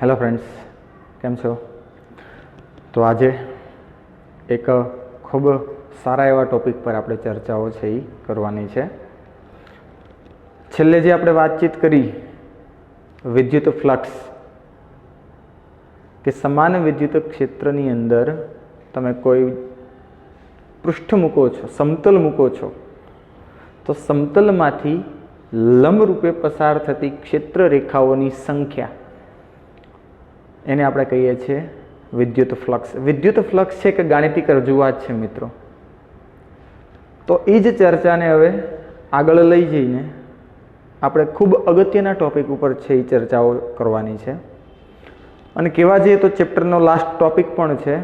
Hello friends, કેમ છો? તો આજે એક ખૂબ સારા એવા ટોપિક પર આપણે ચર્ચાઓ છે એ કરવાની છે. છેલ્લે જે આપણે વાતચીત કરી વિદ્યુત ફ્લક્સ કે સમાન વિદ્યુત ક્ષેત્રની અંદર તમે કોઈ પૃષ્ઠ મૂકો છો, સમતલ મૂકો છો, તો સમતલમાંથી લંબરૂપે પસાર થતી ક્ષેત્ર રેખાઓની સંખ્યા એને આપણે કહીએ છીએ વિદ્યુત ફ્લક્સ. વિદ્યુત ફ્લક્સ છે કે ગાણિતિક રજૂઆત છે મિત્રો. તો એ જ ચર્ચાને હવે આગળ લઈ જઈને આપણે ખૂબ અગત્યના ટોપિક ઉપર છે એ ચર્ચાઓ કરવાની છે. અને કહેવા જઈએ તો ચેપ્ટરનો લાસ્ટ ટોપિક પણ છે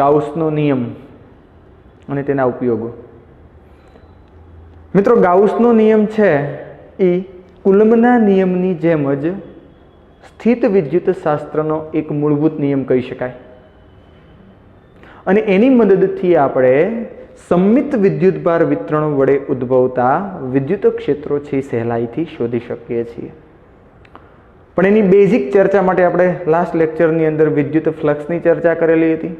ગાઉસનો નિયમ અને તેના ઉપયોગો. મિત્રો, ગાઉસનો નિયમ છે એ કુલમ્બના નિયમની જેમ જ સ્થિત વિદ્યુત શાસ્ત્રનો એક મૂળભૂત નિયમ કહી શકાય. અને એની મદદથી આપણે સંમિત વિદ્યુતભાર વિતરણ વડે ઉદ્ભવતા વિદ્યુત ક્ષેત્રો છે સહેલાઈથી શોધી શકીએ છીએ. પણ એની બેઝિક ચર્ચા માટે આપણે લાસ્ટ લેક્ચરની અંદર વિદ્યુત ફ્લક્સની ચર્ચા કરેલી હતી.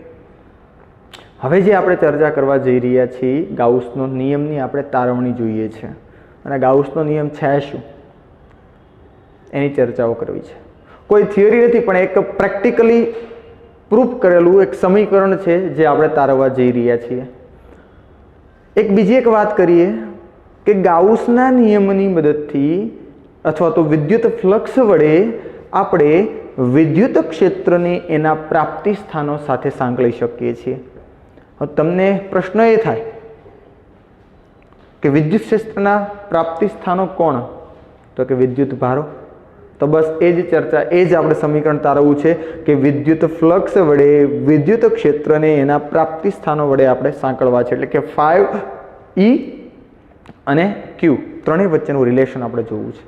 હવે જે આપણે ચર્ચા કરવા જઈ રહ્યા છીએ ગાઉસનો નિયમની આપણે તારવણી જોઈએ છે. અને ગાઉસનો નિયમ છે શું એની ચર્ચાઓ કરવી છે. કોઈ થિયરી નથી, પણ એક પ્રેક્ટિકલી પ્રૂફ કરેલું એક સમીકરણ છે જે આપણે તારવવા જઈ રહ્યા છીએ. એક બીજી એક વાત કરીએ કે ગાઉસના નિયમની મદદથી અથવા તો વિદ્યુત ફ્લક્સ વડે આપણે વિદ્યુત ક્ષેત્રને એના પ્રાપ્તિ સ્થાનો સાથે સાંકળી શકીએ છીએ. તમને પ્રશ્ન એ થાય કે વિદ્યુત ક્ષેત્રના પ્રાપ્તિ સ્થાનો કોણ? તો કે વિદ્યુત ભારો. તો બસ એ જ ચર્ચા, એ જ આપણે સમીકરણ તારવવું છે કે વિદ્યુત ફ્લક્સ વડે વિદ્યુત ક્ષેત્રને એના પ્રાપ્તિ સ્થાનો વડે આપણે સાંકળવા છે. એટલે કે 5E અને Q ત્રણેય વચ્ચેનું રિલેશન આપણે જોવું છે.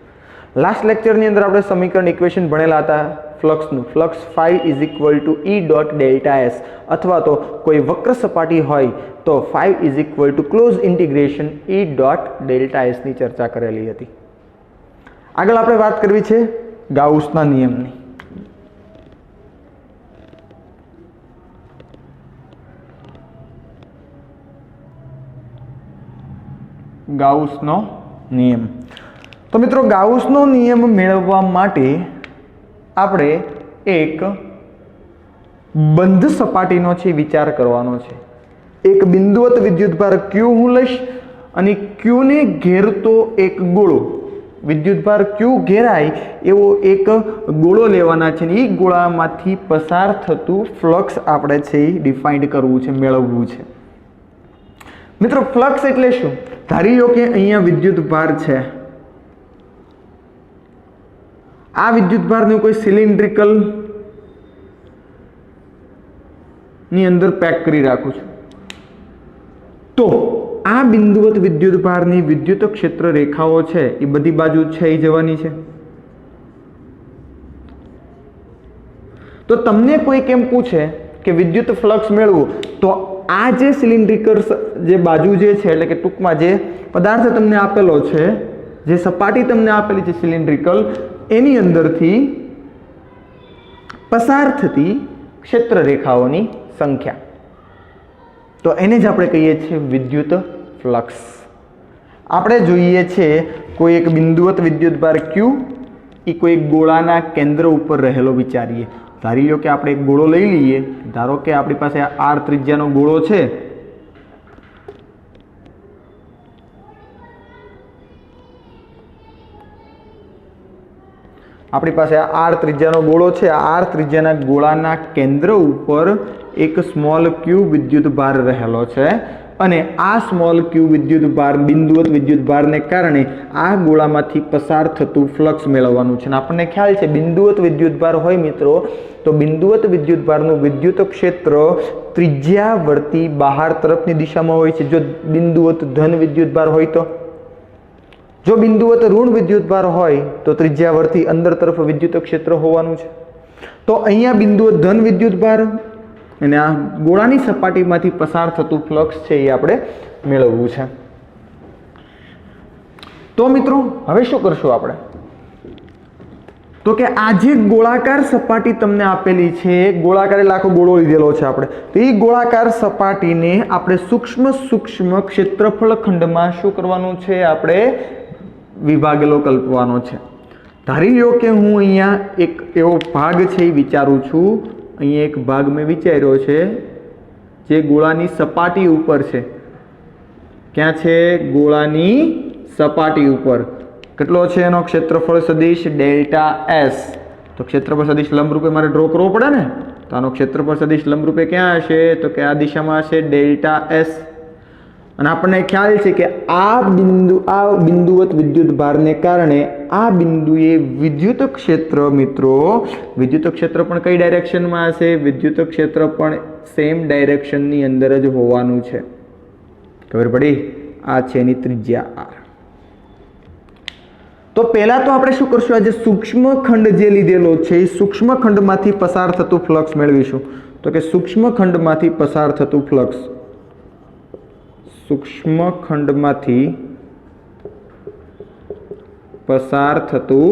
લાસ્ટ લેક્ચરની અંદર આપણે સમીકરણ ઇક્વેશન ભણેલા હતા ફ્લક્સનું. Flux phi = E dot delta S, અથવા તો કોઈ વક્ર સપાટી હોય તો phi = close integration E dot delta S ની ચર્ચા કરેલી હતી. આગળ આપણે વાત કરવી છે ગાઉસના નિયમની. ગાઉસનો નિયમ. તો મિત્રો, ગાઉસનો નિયમ મેળવવા માટે આપણે એક બંધ સપાટીનો છે વિચાર કરવાનો છે. એક બિંદુવત વિદ્યુતભાર Q હું લઈશ અને Q ને ઘેરતો એક ગોળો, વિદ્યુતભાર Q ઘેરાય એવો એક ગોળો લેવાના છે. એ ગોળામાંથી પસાર થતું ફ્લક્સ આપણે છે એ ડિફાઇન્ડ કરવું છે, મેળવવું છે. મિત્રો, ફ્લક્સ એટલે શું? ધારી લો કે અહીંયા વિદ્યુતભાર છે. આ વિદ્યુતભારને કોઈ સિલિન્ડ્રિકલ ની અંદર પેક કરી રાખું છું. તો આ બિંદુવત વિદ્યુતભારની વિદ્યુત ક્ષેત્ર રેખાઓ છે એ બધી બાજુ છે એ જવાની છે. તો તમને કોઈ કેમ પૂછે કે વિદ્યુત ફ્લક્સ મેળવવું, તો આ જે સિલિન્ડ્રિકલ જે બાજુ જે છે, એટલે કે ટૂંકમાં જે પદાર્થ તમને આપેલો છે, જે સપાટી તમને આપેલી છે સિલિન્ડ્રિકલ, એની અંદરથી પસાર થતી ક્ષેત્ર રેખાઓની સંખ્યા, તો એને જ આપણે કહીએ છીએ વિદ્યુત ફ્લક્સ. આપણે જોઈએ છે કોઈ એક બિંદુવત વિદ્યુતભાર Q એ કોઈ ગોળાના કેન્દ્ર ઉપર રહેલો વિચારીએ. ધારી લો કે આપણે એક ગોળો લઈ લઈએ. ધારો કે આપણી પાસે R ત્રિજ્યાનો ગોળો છે. આપણી પાસે R ત્રિજ્યાનો ગોળો છે. R ત્રિજ્યાના ગોળાના કેન્દ્ર ઉપર એક સ્મોલ q વિદ્યુતભાર રહેલો છે. અને આ સ્મોલ q વિદ્યુતભાર બિંદુવત વિદ્યુતભારને કારણે આ ગોળામાંથી પસાર થતું ફ્લક્સ મેળવવાનું છે. અને આપણને ખ્યાલ છે બિંદુવત વિદ્યુતભાર હોય મિત્રો, તો બિંદુવત વિદ્યુતભારનું વિદ્યુત ક્ષેત્ર ત્રિજ્યાવર્તી બહાર તરફની દિશામાં હોય છે. જો બિંદુવત ધન વિદ્યુતભાર હોય તો, જો બિંદુવત ઋણ વિદ્યુતભાર હોય તો ત્રિજ્યાવર્તી અંદર તરફ વિદ્યુત ક્ષેત્ર હોવાનું છે. તો અહીંયા બિંદુવત ધન વિદ્યુતભાર અને આ ગોળાની સપાટીમાંથી પસાર થતું ફ્લક્સ છે એ આપણે મેળવવું છે. તો મિત્રો, હવે શું કરશું આપણે? તો કે આ જે ગોળાકાર સપાટી તમને આપેલી છે, ગોળાકાર એટલે આખો ગોળો લીધેલો છે આપણે, તો એ ગોળાકાર સપાટીને આપણે સૂક્ષ્મ સૂક્ષ્મ ક્ષેત્રફળ ખંડમાં શું કરવાનું છે, આપણે વિભાગેલો કલ્પવાનો છે. ધારી લો કે હું અહીંયા એક એવો ભાગ છે એ વિચારું છું, અહીંયા એક ભાગ મેં વિચાર્યો છે જે ગોળાની સપાટી ઉપર છે. ક્યાં છે? ગોળાની સપાટી ઉપર. કેટલો છે એનો ક્ષેત્રફળ સદિશ? Delta S. તો ક્ષેત્રફળ સદિશ લંબરૂપે મારે ડ્રો કરવો પડે ને, તો આનો ક્ષેત્રફળ સદિશ લંબરૂપે ક્યાં હશે? તો કે આ દિશામાં હશે, ડેલ્ટા એસ. અને આપણને ખ્યાલ છે કે આ બિંદુવત વિદ્યુત ભારને કારણે આ બિંદુએ વિદ્યુત ક્ષેત્ર, મિત્રો વિદ્યુત ક્ષેત્ર પણ કઈ ડાયરેક્શનમાં હશે? વિદ્યુત ક્ષેત્ર પણ સેમ ડાયરેક્શનની અંદર જ હોવાનું છે. ખબર પડી? આ છે એની ત્રિજ્યા r. તો પહેલા તો આપણે શું કરશું, આ જે સૂક્ષ્મ ખંડ જે લીધેલો છે એ સૂક્ષ્મ ખંડમાંથી પસાર થતું ફ્લક્સ મેળવીશું. તો કે સૂક્ષ્મ ખંડમાંથી પસાર થતું ફ્લક્સ, સૂક્ષ્મ ખંડમાંથી પસાર થતું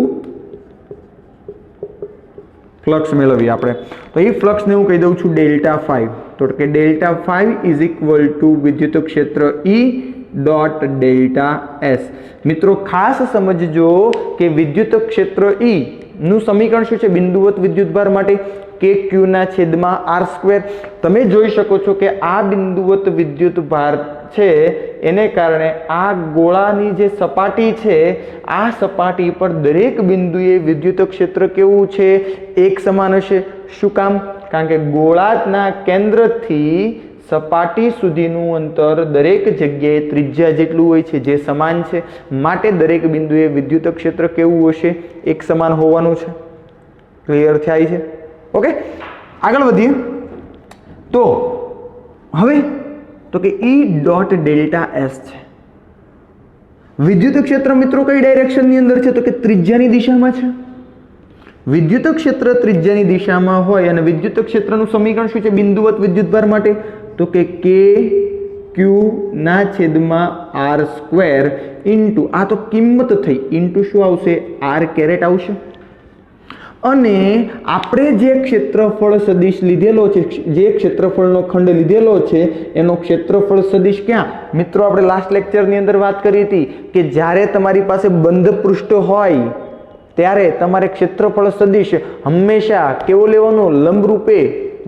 ફ્લક્સ મેળવીએ આપણે. તો એ ફ્લક્સને હું કહી દઉં છું ડેલ્ટા 5. તો કે ડેલ્ટા 5 ઇઝ ઇક્વલ ટુ વિદ્યુત ક્ષેત્ર E ડોટ ડેલ્ટા એસ. મિત્રો ખાસ સમજજો કે વિદ્યુત ક્ષેત્ર E નું સમીકરણ શું છે બિંદુવત વિદ્યુતભાર માટે? KQ ના છેદમાં R². તમે જોઈ શકો છો કે આ બિંદુવત વિદ્યુતભાર છે એને કારણે આ ગોળાની જે સપાટી છે, આ સપાટી પર દરેક બિંદુએ વિદ્યુત ક્ષેત્ર કેવું છે? એક સમાન હશે. શું કામ? કારણ કે ગોળાના કેન્દ્રથી સપાટી સુધીનું અંતર દરેક જગ્યાએ ત્રિજ્યા જેટલું હોય છે, જે સમાન છે. માટે દરેક બિંદુએ વિદ્યુત ક્ષેત્ર કેવું હશે? એક સમાન હોવાનું છે. ક્લિયર થાય છે? ઓકે, આગળ વધીએ. તો હવે તો કે E ડોટ ડેલ્ટા એસ છે. વિદ્યુત ક્ષેત્ર મિત્રો કઈ ડાયરેક્શનની અંદર છે? તો કે ત્રિજ્યાની દિશામાં છે. વિદ્યુત ક્ષેત્ર ત્રિજ્યાની દિશામાં હોય અને વિદ્યુત ક્ષેત્રનું સમીકરણ શું છે બિંદુવત વિદ્યુતભાર માટે? તો કે KQ ના છેદમાં R² ઇન્ટુ, આ તો કિંમત થઈ, ઇન્ટુ શું આવશે? R કેરેટ આવશે. અને આપણે જે ક્ષેત્રફળ સદિશ લીધેલો છે, જે ક્ષેત્રફળનો ખંડ લીધેલો છે એનો ક્ષેત્રફળ સદિશ ક્યાં? મિત્રો આપણે લાસ્ટ લેક્ચરની અંદર વાત કરી હતી કે જ્યારે તમારી પાસે બંધ પૃષ્ઠ હોય ત્યારે તમારે ક્ષેત્રફળ સદિશ હંમેશા કેવો લેવાનો? લંબરૂપે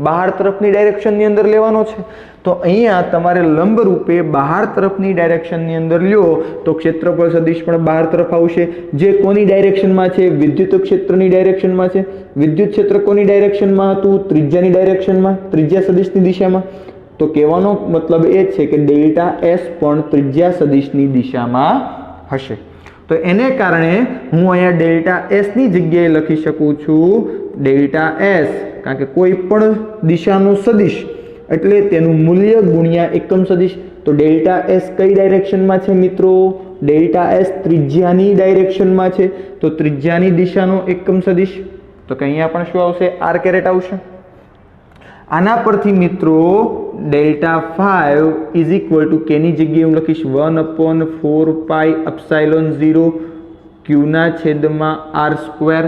બહાર તરફની ડાયરેક્શનની અંદર લેવાનો છે. તો અહીંયા તમારે લંબરૂપે બહાર તરફની ડાયરેક્શનની અંદર લ્યો તો ક્ષેત્રફળ સદિશ પણ બહાર તરફ આવશે. જે કોની ડાયરેક્શનમાં છે? વિદ્યુત ક્ષેત્રની ડાયરેક્શનમાં છે. વિદ્યુત ક્ષેત્ર કોની ડાયરેક્શનમાં હતું? ત્રિજ્યાની ડાયરેક્શનમાં, ત્રિજ્યા સદિશની દિશામાં. તો કહેવાનો મતલબ એ છે કે ડેલ્ટા એસ પણ ત્રિજ્યા સદિશની દિશામાં હશે. તો એને કારણે હું અહીંયા ડેલ્ટા એસ ની જગ્યાએ લખી શકું છું ડેલ્ટા એસ, કારણ કે કોઈ પણ દિશાનું સદિશ એટલે તેનું મૂલ્ય ગુણ્યા એકમ સદિશ. તો ડેલ્ટા એસ કઈ ડાયરેક્શનમાં છે મિત્રો? ડેલ્ટા એસ ત્રિજ્યાની ડાયરેક્શનમાં છે. તો ત્રિજ્યાની દિશાનો એકમ સદિશ. તો કે અહીંયા પણ શું આવશે? R કેરેટ આવશે. આના પરથી મિત્રો ડેલ્ટા 5 ઇઝ ઇક્વલ ટુ કેની જગ્યાએ હું લખીશ 1/4 પાઈ એપ્સિલોન 0 Q ના છેદમાં R².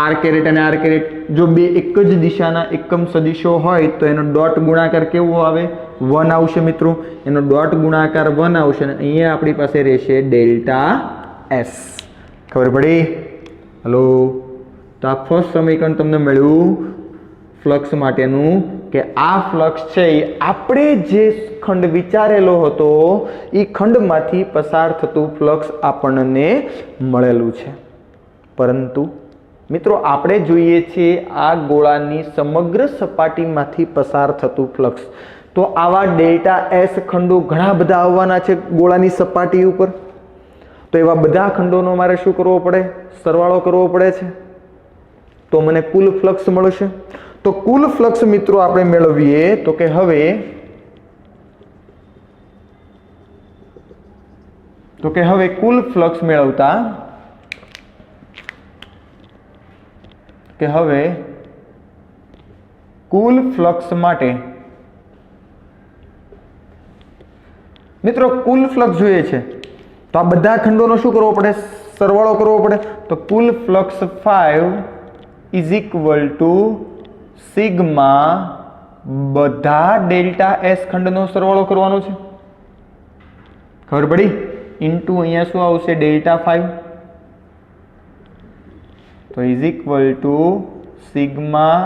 R કેરેટ અને R કેરેટ જો બે એક જ દિશાના એકમ સદિશો હોય તો એનો ડોટ ગુણાકાર કેવો આવે? 1 આવશે મિત્રો. એનો ડોટ ગુણાકાર 1 આવશે અને અહીંયા આપણી પાસે રહેશે ડેલ્ટા એસ. ખબર પડી? હલો, તો આ ફર્સ્ટ સમીકરણ તમને મળ્યું ફ્લક્સ માટેનું કે આ ફ્લક્સ છે એ આપણે જે ખંડ વિચારેલો હતો એ ખંડમાંથી પસાર થતું ફ્લક્સ આપણને મળેલું છે. પરંતુ મિત્રો આપણે જોઈએ છીએ આ ગોળાની સમગ્ર સપાટીમાંથી પસાર થતું ફ્લક્સ. તો આવા ડેલ્ટા એસ ખંડો ઘણા બધા આવવાના છે ગોળાની સપાટી ઉપર. તો એવા બધા ખંડોનો મારે શું કરવો પડે? સરવાળો કરવો પડે છે. તો મને કુલ ફ્લક્સ મળશે. તો કુલ ફ્લક્સ મિત્રો આપણે મેળવીએ તો કે હવે કુલ ફ્લક્સ મેળવતા કુલ ફ્લક્સ માટે મિત્રો કુલ ફ્લક્સ જોઈએ છે તો આ બધા ખંડોનો શું કરવો પડે? સરવાળો કરવો પડે, તો કુલ flux 5 is equal to sigma બધા ડેલ્ટા એસ ખંડનો સરવાળો કરવાનો છે, ખબર પડી, ઇન્ટુ અહીંયા શું આવશે ડેલ્ટા 5, તો ઇઝ ઇક્વલ ટુ સિગ્મા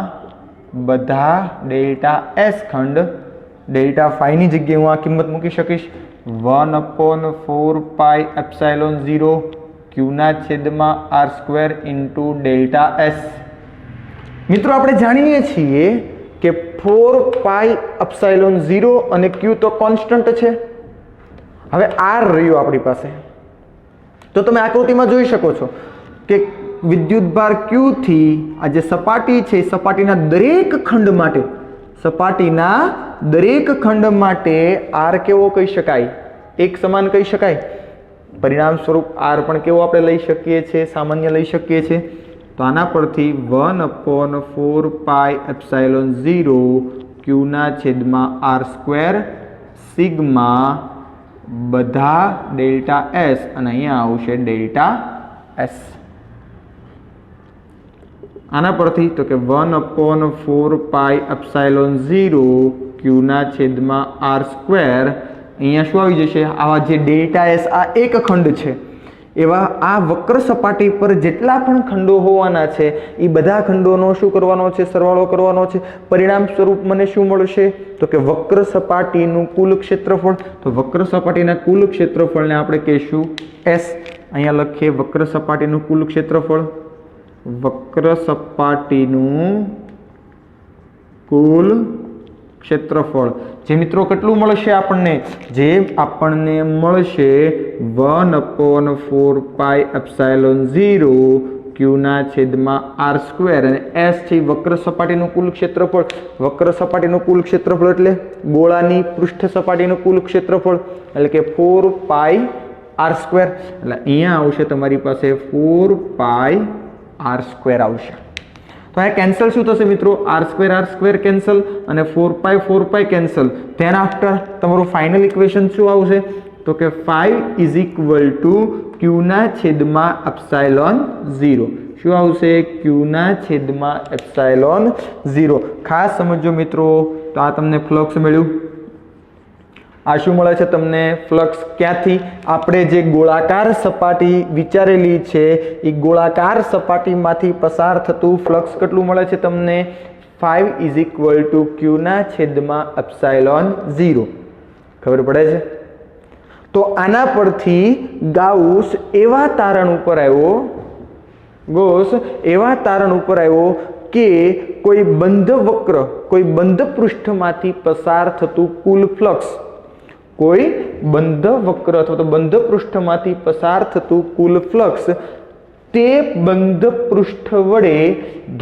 બધા ડેલ્ટા એસ ખંડ, ડેલ્ટા 5 ની જગ્યાએ હું આ કિંમત મૂકી શકીશ 1/4πε0 ક્યુના છેદમાં r² ઇન્ટુ ડેલ્ટા એસ. મિત્રો આપણે જાણીએ છીએ કે 4πε0 અને q તો કોન્સ્ટન્ટ છે. હવે r રહ્યું આપણી પાસે, તો તમે આકૃતિમાં જોઈ શકો છો કે વિદ્યુતભાર q થી આ જે સપાટી છે સપાટીના દરેક ખંડ માટે, સપાટીના દરેક ખંડ માટે r કેવો કહી શકાય, એક સમાન કહી શકાય. પરિણામ સ્વરૂપ r પણ કેવો આપણે લઈ શકીએ છીએ, સામાન્ય લઈ શકીએ છીએ. તો આના પરથી 1/4πε0 ક્યુના છેદમાં r² સિગ્મા બધા ડેલ્ટા એસ, અને અહીંયા આવશે ડેલ્ટા એસ. આના પરથી તો કે 1/4πε0 ક્યુના છેદમાં r², અહીંયા શું આવી જશે, આવા જે ડેલ્ટા એસ આ એક ખંડ છે એવા આ વક્ર સપાટી પર જેટલા પણ ખંડો હોવાના છે એ બધા ખંડોનો શું કરવાનો છે, સરવાળો કરવાનો છે. પરિણામ સ્વરૂપ મને શું મળશે, તો કે વક્ર સપાટીનું કુલ ક્ષેત્રફળ. તો વક્ર સપાટીના કુલ ક્ષેત્રફળને આપણે કહીશું એસ. અહીંયા લખીએ વક્ર સપાટીનું કુલ ક્ષેત્રફળ, વક્ર સપાટીનું કુલ ક્ષેત્રફળ જે મિત્રો કેટલું મળશે આપણને, જે આપણને મળશે 1/4πε0 ક્યુના છેદમાં r², અને s છે વક્ર સપાટીનું કુલ ક્ષેત્રફળ. વક્ર સપાટીનું કુલ ક્ષેત્રફળ એટલે ગોળાની પૃષ્ઠ સપાટીનું કુલ ક્ષેત્રફળ, એટલે કે 4πr². એટલે અહીંયા આવશે તમારી પાસે 4πr² આવશે. તો આ કેન્સલ શું થશે મિત્રો, r² કેન્સલ અને 4π કેન્સલ. ધેન આફ્ટર તમારું ફાઇનલ ઇક્વેશન શું આવશે, તો કે 5 ઇઝ ઇક્વલ ટુ ક્યુના છેદમાં ε0. શું આવશે, ક્યુના છેદમાં ε0. ખાસ સમજો મિત્રો, તો આ તમને ફ્લક્સ મળ્યું, આ શું મળે છે તમને, ફ્લક્સ ક્યાંથી, આપણે જે ગોળાકાર સપાટી વિચારેલી છે એ ગોળાકાર સપાટીમાંથી પસાર થતું ફ્લક્સ કેટલું મળે છે તમને, 5 ઇઝ ઇક્વલ ટુ ક્યુના છેદમાં ε0. ખબર પડે છે. તો આના પરથી ગાઉસ એવા તારણ ઉપર આવ્યો કે કોઈ બંધ વક્ર, કોઈ બંધ પૃષ્ઠમાંથી પસાર થતું કુલ ફ્લક્સ, કોઈ બંધ વક્ર અથવા તો બંધ પૃષ્ઠમાંથી પસાર થતું કુલ ફ્લક્સ તે બંધ પૃષ્ઠ વડે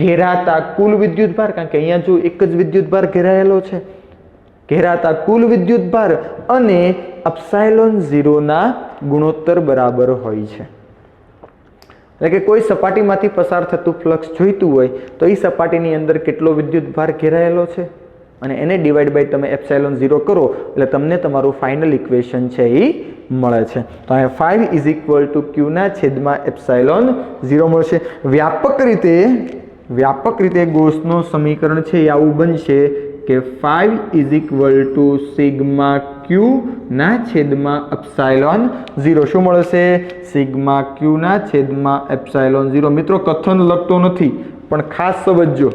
ઘેરાતા કુલ વિદ્યુતભાર, કારણ કે અહીંયા જો એક જ વિદ્યુતભાર ઘેરાયેલો છે, ઘેરાતા કુલ વિદ્યુતભાર અને ε0 ના ગુણોત્તર બરાબર હોય છે. એટલે કે કોઈ સપાટીમાંથી પસાર થતું ફ્લક્સ જોઈતું હોય તો એ સપાટીની અંદર કેટલો વિદ્યુતભાર ઘેરાયેલો છે અને એને ડિવાઈડ બાય તમે ε0 કરો એટલે તમને તમારું ફાઇનલ ઇક્વેશન છે એ મળે છે. તો આ 5 ઇઝ ઇક્વલ ટુ ક્યુના છેદમાં ε0 મળશે. વ્યાપક રીતે ગૌસનું સમીકરણ છે એ આવું બનશે કે 5 ઇઝ ઇક્વલ ટુ સિગ્મા ક્યુ ના છેદમાં ε0. શું મળશે, સિગ્મા ક્યુ ના છેદમાં ε0. મિત્રો કથન લખતો નથી પણ ખાસ સમજજો,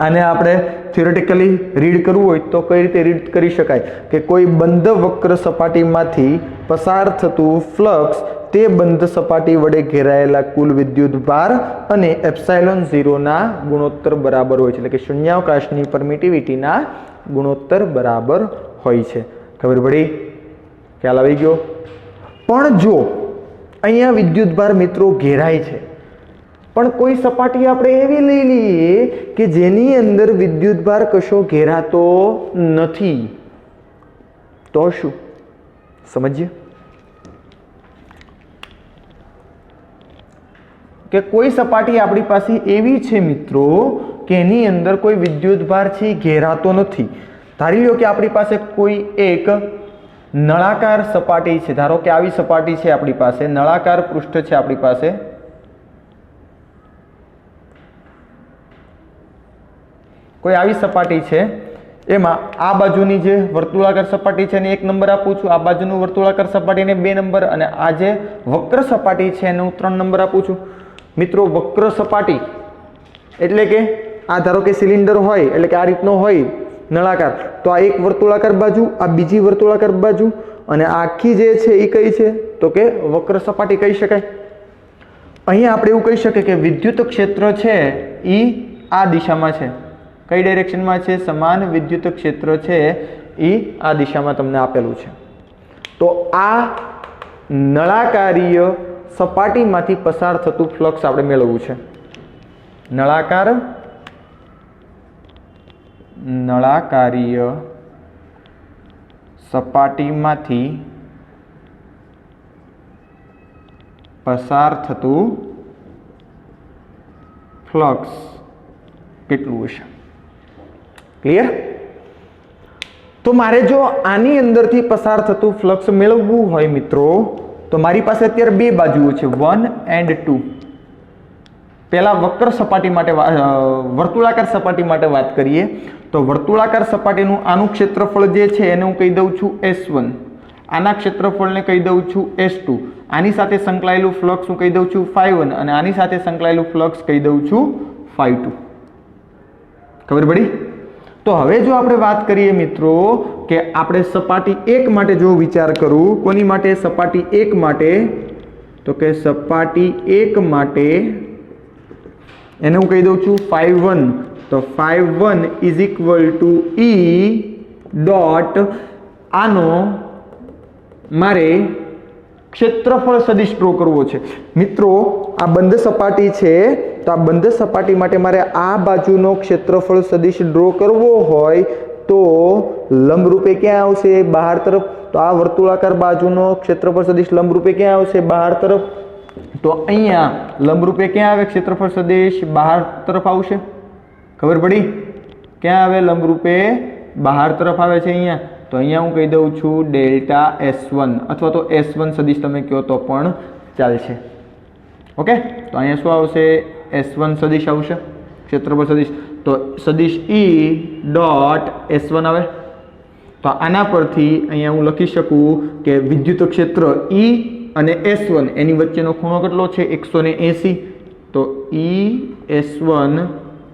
આને આપણે થિયોરેટિકલી રીડ કરવું હોય તો કઈ રીતે રીડ કરી શકાય કે કોઈ બંધ વક્ર સપાટીમાંથી પસાર થતું ફ્લક્સ તે બંધ સપાટી વડે ઘેરાયેલા કુલ વિદ્યુતભાર અને ε0 ના ગુણોત્તર બરાબર હોય છે, એટલે કે શૂન્યાવકાશની પરમિટિવિટીના ગુણોત્તર બરાબર હોય છે. ખબર પડી, ખ્યાલ આવી ગયો. પણ જો અહીંયા વિદ્યુતભાર મિત્રો ઘેરાય છે પણ કોઈ સપાટી આપણે એવી લઈ લઈએ કે જેની અંદર વિદ્યુતભાર કશો ઘેરાતો નથી, તો શું સમજીએ કે કોઈ સપાટી આપણી પાસે એવી છે મિત્રો કે એની અંદર કોઈ વિદ્યુતભાર છે ઘેરાતો નથી. ધારી લો કે આપણી પાસે કોઈ એક નળાકાર સપાટી છે, ધારો કે આવી સપાટી છે આપણી પાસે, નળાકાર પૃષ્ઠ છે આપણી પાસે, કોઈ આવી સપાટી છે, એમાં આ બાજુની જે વર્તુળાકાર સપાટી છે એને 1 નંબર આપું છું, આ બાજુનું વર્તુળાકાર સપાટીને 2 નંબર, અને આ જે વક્ર સપાટી છે એને હું 3 નંબર આપું છું. મિત્રો વક્ર સપાટી એટલે કે આ ધારો કે સિલિન્ડર હોય એટલે કે આ રીતનો હોય નળાકાર, તો આ એક વર્તુળાકાર બાજુ, આ બીજી વર્તુળાકાર બાજુ, અને આખી જે છે એ કઈ છે તો કે વક્ર સપાટી કહી શકાય. અહીંયા આપણે એવું કહી શકીએ કે વિદ્યુત ક્ષેત્ર છે એ આ દિશામાં છે. કઈ ડાયરેક્શનમાં છે? સમાન વિદ્યુત ક્ષેત્ર છે એ આ દિશામાં તમને આપેલું છે. તો આ નળાકારીય સપાટીમાંથી પસાર થતું ફ્લક્સ આપણે મેળવવું છે. નળાકારીય સપાટીમાંથી પસાર થતું ફ્લક્સ કેટલું હશે? ક્લિયર? તો મારે જો આની અંદરથી પસાર થતું ફ્લક્સ મેળવવું હોય મિત્રો, તો મારી પાસે અત્યારે 2 બાજુઓ છે, 1 and 2. પહેલા વક્ર સપાટી માટે, વર્તુળાકાર સપાટી માટે વાત કરીએ તો વર્તુળાકાર સપાટીનું આનું ક્ષેત્રફળ જે છે એને હું કહી દઉં છું S1, આના ક્ષેત્રફળને કહી દઉં છું S2, આની સાથે સંકળાયેલું ફ્લક્સ હું કહી દઉં છું φ1, અને આની સાથે સંકળાયેલું ફ્લક્સ કહી દઉં છું φ2. ખબર પડી? તો હવે જો આપણે વાત કરીએ મિત્રો કે આપણે સપાટી 1 માટે જો વિચાર કરું, કોની માટે? સપાટી 1 માટે, તો કે સપાટી 1 માટે એને હું કહી દઉં છું φ1, તો φ1 is equal to E dot આનો મારે ક્ષેત્રફળ સદિશ ડ્રો કરવો છે. મિત્રો આ બંધ સપાટી છે, તો આ બંધ સપાટી માટે મારે આ બાજુનો ક્ષેત્રફળ સદિશ ડ્રો કરવો હોય તો લંબરૂપે ક્યાં આવશે? બહાર તરફ. તો આ વર્તુળાકાર બાજુનો ક્ષેત્રફળ સદિશ લંબરૂપે ક્યાં આવશે? બહાર તરફ. તો અહીંયા લંબરૂપે ક્યાં આવે ક્ષેત્રફળ સદિશ? બહાર તરફ આવશે. ખબર પડી? ક્યાં આવે? લંબરૂપે બહાર તરફ આવે છે અહીંયા. તો અહીંયા હું કહી દઉં છું ડેલ્ટા S1, અથવા તો S1 સદિશ તમે કહો તો પણ ચાલશે. ઓકે, તો અહીંયા શું આવશે? S1 સદિશ આવશે, ક્ષેત્રફળ સદિશ. તો સદિશ E ડોટ S1 આવે. તો આના પરથી અહીંયા હું લખી શકું કે વિદ્યુત ક્ષેત્ર E અને S1 એની વચ્ચેનો ખૂણો કેટલો છે? 180. તો ES1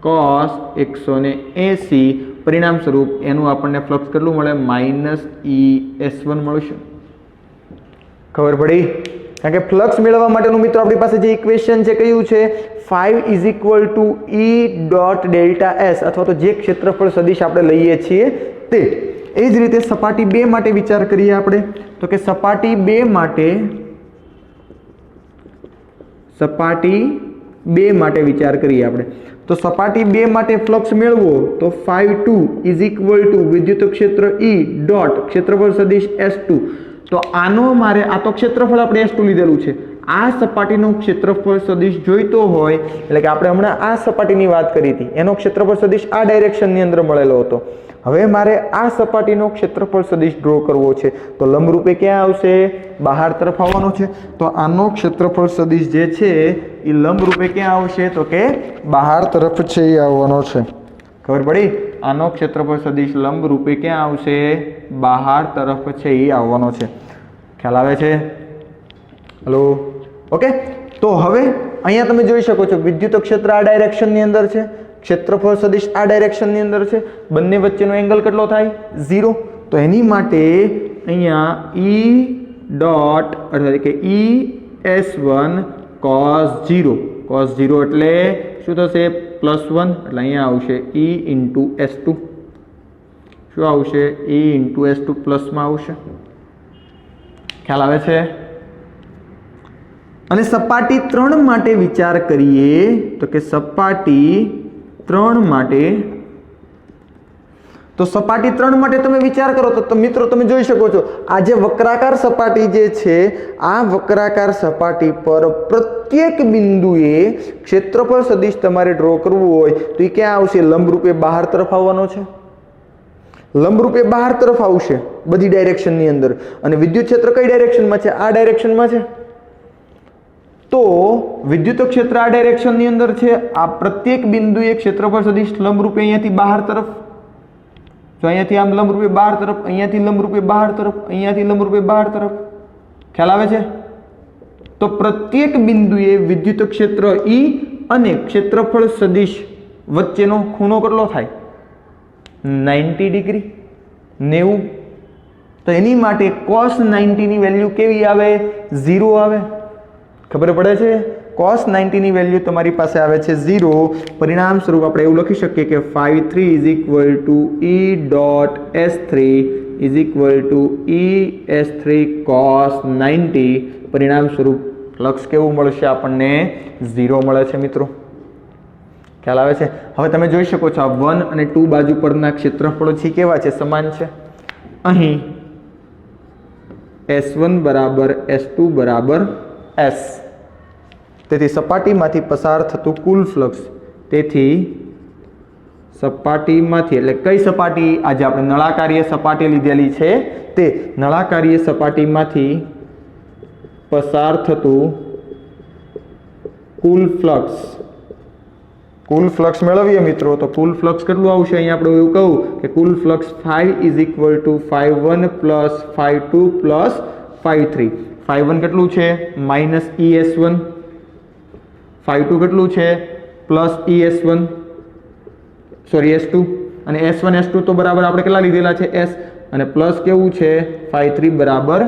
cos 180, પરિણામ સ્વરૂપ એનું આપણને ફ્લક્સ કેટલું મળે? -ES1 મળશે. ખબર પડી? કારણ કે ફ્લક્સ મેળવવા માટેનું મિત્રો આપણી પાસે જે ઇક્વેશન છે કયું છે? φ is equal to E dot delta S, અથવા તો જે ક્ષેત્રફળ સદિશ આપણે લઈએ છીએ તે. એ જ રીતે સપાટી 2 માટે વિચાર કરીએ આપણે, તો કે સપાટી 2 માટે વિચાર કરીએ આપણે, તો સપાટી 2 માટે ફ્લક્સ મેળવો તો φ2 ઇઝ ઇક્વલ ટુ વિદ્યુત ક્ષેત્ર E ડોટ ક્ષેત્રફળ સદિશ S2. તો આનો મારે, આ તો ક્ષેત્રફળ આપણે S2 લીધેલું છે, આ સપાટીનું ક્ષેત્રફળ સદિશ જોઈતો હોય, એટલે કે આપણે હમણાં આ સપાટીની વાત કરી હતી, એનો ક્ષેત્રફળ સદિશ આ ડાયરેક્શનની અંદર મળેલો હતો. હવે મારે આ સપાટીનો ક્ષેત્રફળ સદિશ ડ્રો કરવો છે, તો લંબરૂપે ક્યાં આવશે? બહાર તરફ આવવાનો છે. તો આનો ક્ષેત્રફળ સદિશ જે છે એ લંબરૂપે ક્યાં આવશે? તો કે બહાર તરફ છે એ આવવાનો છે. ખબર પડી? આનો ક્ષેત્રફળ સદિશ લંબરૂપે ક્યાં આવશે? બહાર તરફ છે એ આવવાનો છે. ખ્યાલ આવે છે? હલો? ઓકે, તો હવે અહીંયા તમે જોઈ શકો છો વિદ્યુત ક્ષેત્ર આ ડાયરેક્શનની અંદર છે, ક્ષેત્રફળ સદિશ આ ડાયરેક્શનની અંદર છે, બંને વચ્ચેનો એંગલ કેટલો થાય? 0. તો એની માટે અહીંયા E ડોટ એટલે કે ES1 cos 0, cos 0 એટલે શું થશે? +1, એટલે અહીંયા આવશે E ઇન્ટુ S2. શું આવશે? E ઇન્ટુ S2 પ્લસમાં આવશે. ખ્યાલ આવે છે? અને સપાટી 3 માટે વિચાર કરીએ તો કે સપાટી 3 માટે, તો સપાટી 3 માટે તમે વિચાર કરો તો મિત્રો તમે જોઈ શકો છો આ જે વક્રાકાર સપાટી જે છે, આ વક્રાકાર સપાટી પર પ્રત્યેક બિંદુએ ક્ષેત્રફળ સદિશ તમારે ડ્રો કરવું હોય તો એ ક્યાં આવશે? લંબરૂપે બહાર તરફ આવવાનો છે. લંબરૂપે બહાર તરફ આવશે બધી ડાયરેક્શનની અંદર, અને વિદ્યુત ક્ષેત્ર કઈ ડાયરેક્શનમાં છે? આ ડાયરેક્શનમાં છે. તો વિદ્યુત ક્ષેત્ર આ ડાયરેક્શનની અંદર છે. આ પ્રત્યેક બિંદુએ ક્ષેત્રફળ સદિશ લંબરૂપે અહીંયાથી બહાર તરફ, જો અહીંયાથી આમ લંબરૂપે બહાર તરફ, અહીંયાથી લંબરૂપે બહાર તરફ, અહીંયાથી લંબરૂપે બહાર તરફ. ખ્યાલ આવે છે? તો પ્રત્યેક બિંદુએ વિદ્યુત ક્ષેત્ર E અને ક્ષેત્રફળ સદિશ વચ્ચેનો ખૂણો કેટલો થાય? 90 ડિગ્રી, 90. તો એની માટે cos 90 ની વેલ્યુ કેવી આવે? 0 આવે. ખબર પડે છે? cos 90 ની વેલ્યુ તમારી પાસે આવે છે 0. પરિણામ સ્વરૂપ આપણે એવું લખી શકીએ કે phi3 E dot S3 ES3 cos 90. પરિણામ સ્વરૂપ ફ્લક્સ કેવું મળશે આપણને? 0 મળે છે મિત્રો. ખ્યાલ આવે છે? હવે તમે જોઈ શકો છો આ 1 અને 2 બાજુ પરના ક્ષેત્રફળો છે કેવા છે? સમાન છે. અહીં S1 બરાબર S2 બરાબર S. તેથી સપાટીમાંથી પસાર થતું કુલ ફ્લક્સ, તેથી સપાટીમાંથી, એટલે કઈ સપાટી? આજે આપણે નળાકારીય સપાટી લીધેલી છે, તે નળાકારીય સપાટીમાંથી પસાર થતું કુલ ફ્લક્સ મેળવીએ મિત્રો, તો કુલ ફ્લક્સ કેટલું આવશે? અહીંયા આપણે એવું કહું કે કુલ flux phi =phi1 + phi2 + phi3. phi1 કેટલું છે? -ES1. phi2 કેટલું છે? +ES1, sorry S2. અને S1 S2 તો બરાબર આપણે કેટલા લીધેલા છે? S. અને પ્લસ કેવું છે? phi3 બરાબર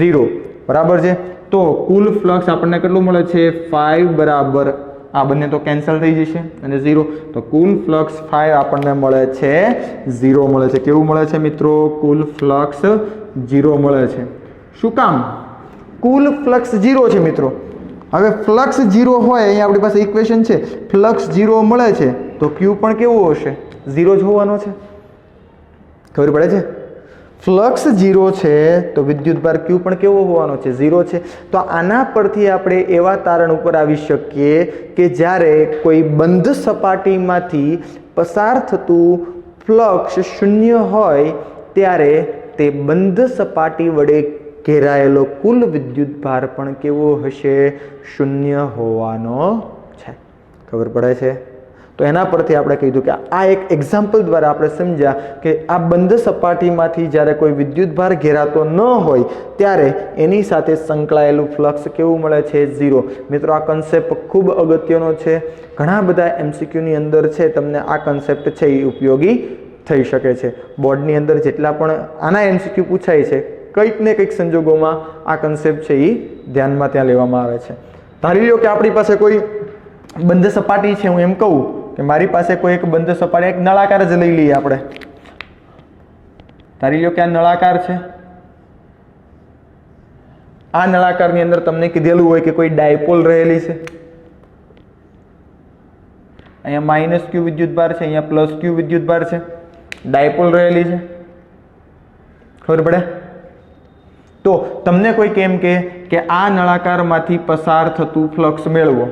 0. બરાબર છે? તો કુલ ફ્લક્સ આપણને કેટલું મળે છે? phi બરાબર, આ બંને તો કેન્સલ થઈ જશે અને 0. તો કુલ ફ્લક્સ phi આપણને મળે છે 0 મળે છે. કેવું મળે છે મિત્રો? કુલ ફ્લક્સ 0 મળે છે. શું કામ? કુલ ફ્લક્સ 0 છે મિત્રો. હવે ફ્લક્સ 0 હોય, અહીંયા આપણી પાસે ઇક્વેશન છે, ફ્લક્સ 0 મળે છે તો Q પણ કેવો હશે? 0 જ હોવાનો છે. ખબર પડે છે? ફ્લક્સ 0 છે તો વિદ્યુતભાર Q પણ કેવો હોવાનો છે? 0 છે. તો આના પરથી આપણે એવા તારણ ઉપર આવી શકીએ કે જ્યારે કોઈ બંધ સપાટીમાંથી પસાર થતું ફ્લક્સ 0 હોય ત્યારે તે બંધ સપાટી વડે ઘેરાયેલો કુલ વિદ્યુતભાર પણ કેવો હશે? 0 હોવાનો છે. ખબર પડે છે? તો એના પરથી આપણે કીધું કે આ એક એક્ઝામ્પલ દ્વારા આપણે સમજ્યા કે આ બંધ સપાટીમાંથી જ્યારે કોઈ વિદ્યુતભાર ઘેરાતો ન હોય ત્યારે એની સાથે સંકળાયેલું ફ્લક્સ કેવું મળે છે? 0. મિત્રો આ કન્સેપ્ટ ખૂબ અગત્યનો છે. ઘણા બધા MCQની અંદર છે તમને આ કન્સેપ્ટ છે એ ઉપયોગી થઈ શકે છે. બોર્ડની અંદર જેટલા પણ આના MCQ પૂછાય છે, કંઈક ને કંઈક સંજોગોમાં આ કન્સેપ્ટ છે એ ધ્યાનમાં ત્યાં લેવામાં આવે છે. ધારી લો કે આપણી પાસે કોઈ બંધ સપાટી છે, હું એમ કહું કે મારી પાસે કોઈ એક બંધ સપાટી, એક નળાકાર જ લઈ લઈએ આપણે. ધારી લો કે આ નળાકાર છે. આ નળાકારની અંદર તમને કીધેલું હોય કે કોઈ ડાયપોલ રહેલી છે. અહીંયા -Q વિદ્યુતભાર છે, અહીંયા +Q વિદ્યુતભાર છે. ડાયપોલ રહેલી છે. ખબર પડે? તો તમને કોઈ કેમ કે આ નળાકારમાંથી પસાર થતું ફ્લક્સ મેળવો.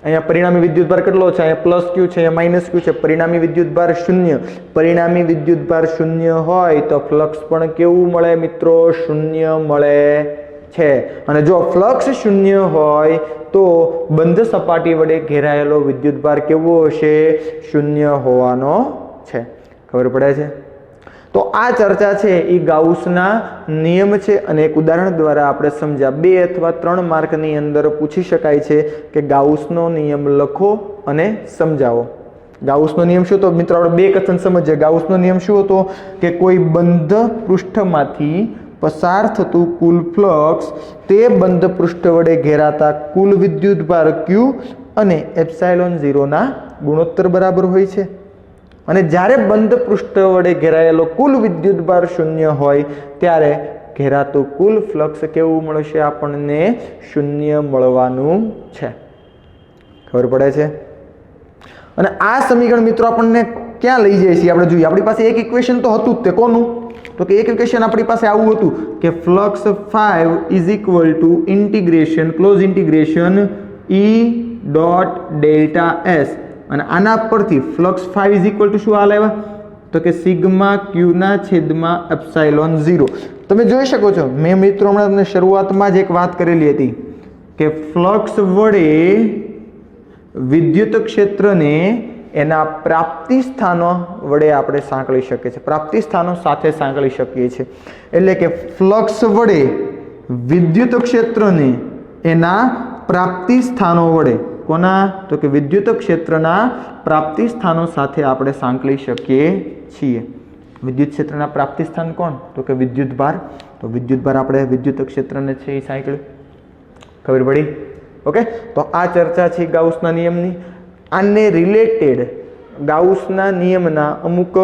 અહીંયા પરિણામી વિદ્યુતભાર કેટલો છે? અહીંયા +Q છે, અહીંયા -Q છે. પરિણામી વિદ્યુતભાર 0. પરિણામી વિદ્યુતભાર 0 હોય તો ફ્લક્સ પણ કેવું મળે મિત્રો? 0 મળે છે. અને જો ફ્લક્સ 0 હોય તો બંધ સપાટી વડે ઘેરાયેલો વિદ્યુતભાર કેવો હશે? 0 હોવાનો છે. ખબર પડે છે? તો આ ચર્ચા છે એ ગાઉસના નિયમ છે અને એક ઉદાહરણ દ્વારા આપણે સમજ્યા. 2 અથવા 3 માર્કની અંદર પૂછી શકાય છે કે ગાઉસનો નિયમ લખો અને સમજાવો. ગાઉસનો નિયમ શું હતો મિત્રો? આપણે 2 કથન સમજીએ. ગાઉસનો નિયમ શું હતો કે કોઈ બંધ પૃષ્ઠમાંથી પસાર થતું કુલ ફ્લક્સ તે બંધ પૃષ્ઠ વડે ઘેરાતા કુલ વિદ્યુતભાર Q અને ε0 ના ગુણોત્તર બરાબર હોય છે. અને જ્યારે બંધ પૃષ્ઠ વડે ઘેરાયેલો કુલ વિદ્યુતભાર 0 હોય ત્યારે ઘેરાતું કુલ ફ્લક્સ કેવું મળશે? આપણને 0 મળવાનું છે. ખબર પડે છે? અને આ સમીકરણ મિત્રો આપણને ક્યાં લઈ જાય છે આપણે જોઈએ. આપણી પાસે એક ઇક્વેશન તો હતું જ, તે કોનું? તો કે એક ઇક્વેશન આપણી પાસે આવું હતું કે flux 5 = E dot delta S. અને આના પરથી ફ્લક્સ 5 શું હાલ આવ્યા? તો કે સિગ્મા ક્યુના છેદમાં એપ્સાઇલોન 0. તમે જોઈ શકો છો, મેં મિત્રો હમણાં તમને શરૂઆતમાં જ એક વાત કરેલી હતી કે ફ્લક્સ વડે વિદ્યુત ક્ષેત્રને એના પ્રાપ્તિ સ્થાનો વડે આપણે સાંકળી શકીએ છીએ, પ્રાપ્તિ સ્થાનો સાથે સાંકળી શકીએ છીએ. એટલે કે ફ્લક્સ વડે વિદ્યુત ક્ષેત્રને એના પ્રાપ્તિ સ્થાનો વડે, કોના? તો કે વિદ્યુત ક્ષેત્રના પ્રાપ્તિ સ્થાનો સાથે આપણે સાંકળી શકીએ છીએ. વિદ્યુત ક્ષેત્રના પ્રાપ્તિ સ્થાન કોણ? તો કે વિદ્યુત ભાર. તો વિદ્યુત ભાર આપણે વિદ્યુત ક્ષેત્રને છે એ સાંકળ્યું. ખબર પડી? ઓકે. તો આ ચર્ચા છે ગાઉસના નિયમની. આને રિલેટેડ ગાઉસના નિયમના અમુક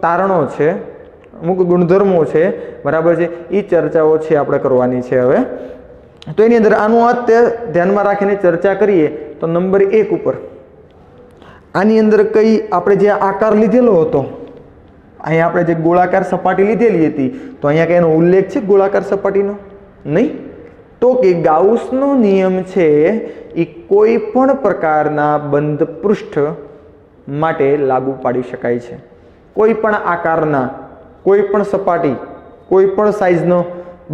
તારણો છે, અમુક ગુણધર્મો છે, બરાબર છે, એ ચર્ચાઓ છે આપણે કરવાની છે હવે. તો એની અંદર આનું અત્યારે ધ્યાનમાં રાખીને ચર્ચા કરીએ તો નંબર 1 ઉપર આની અંદર કઈ આપણે જે આકાર લીધેલો હતો, અહીંયા આપણે જે ગોળાકાર સપાટી લીધેલી હતી, તો અહીંયા કઈ એનો ઉલ્લેખ છે ગોળાકાર સપાટીનો? નહીં. તો કે ગાઉસનો નિયમ છે એ કોઈ પણ પ્રકારના બંધ પૃષ્ઠ માટે લાગુ પાડી શકાય છે. કોઈ પણ આકારના, કોઈ પણ સપાટી, કોઈ પણ સાઈઝનો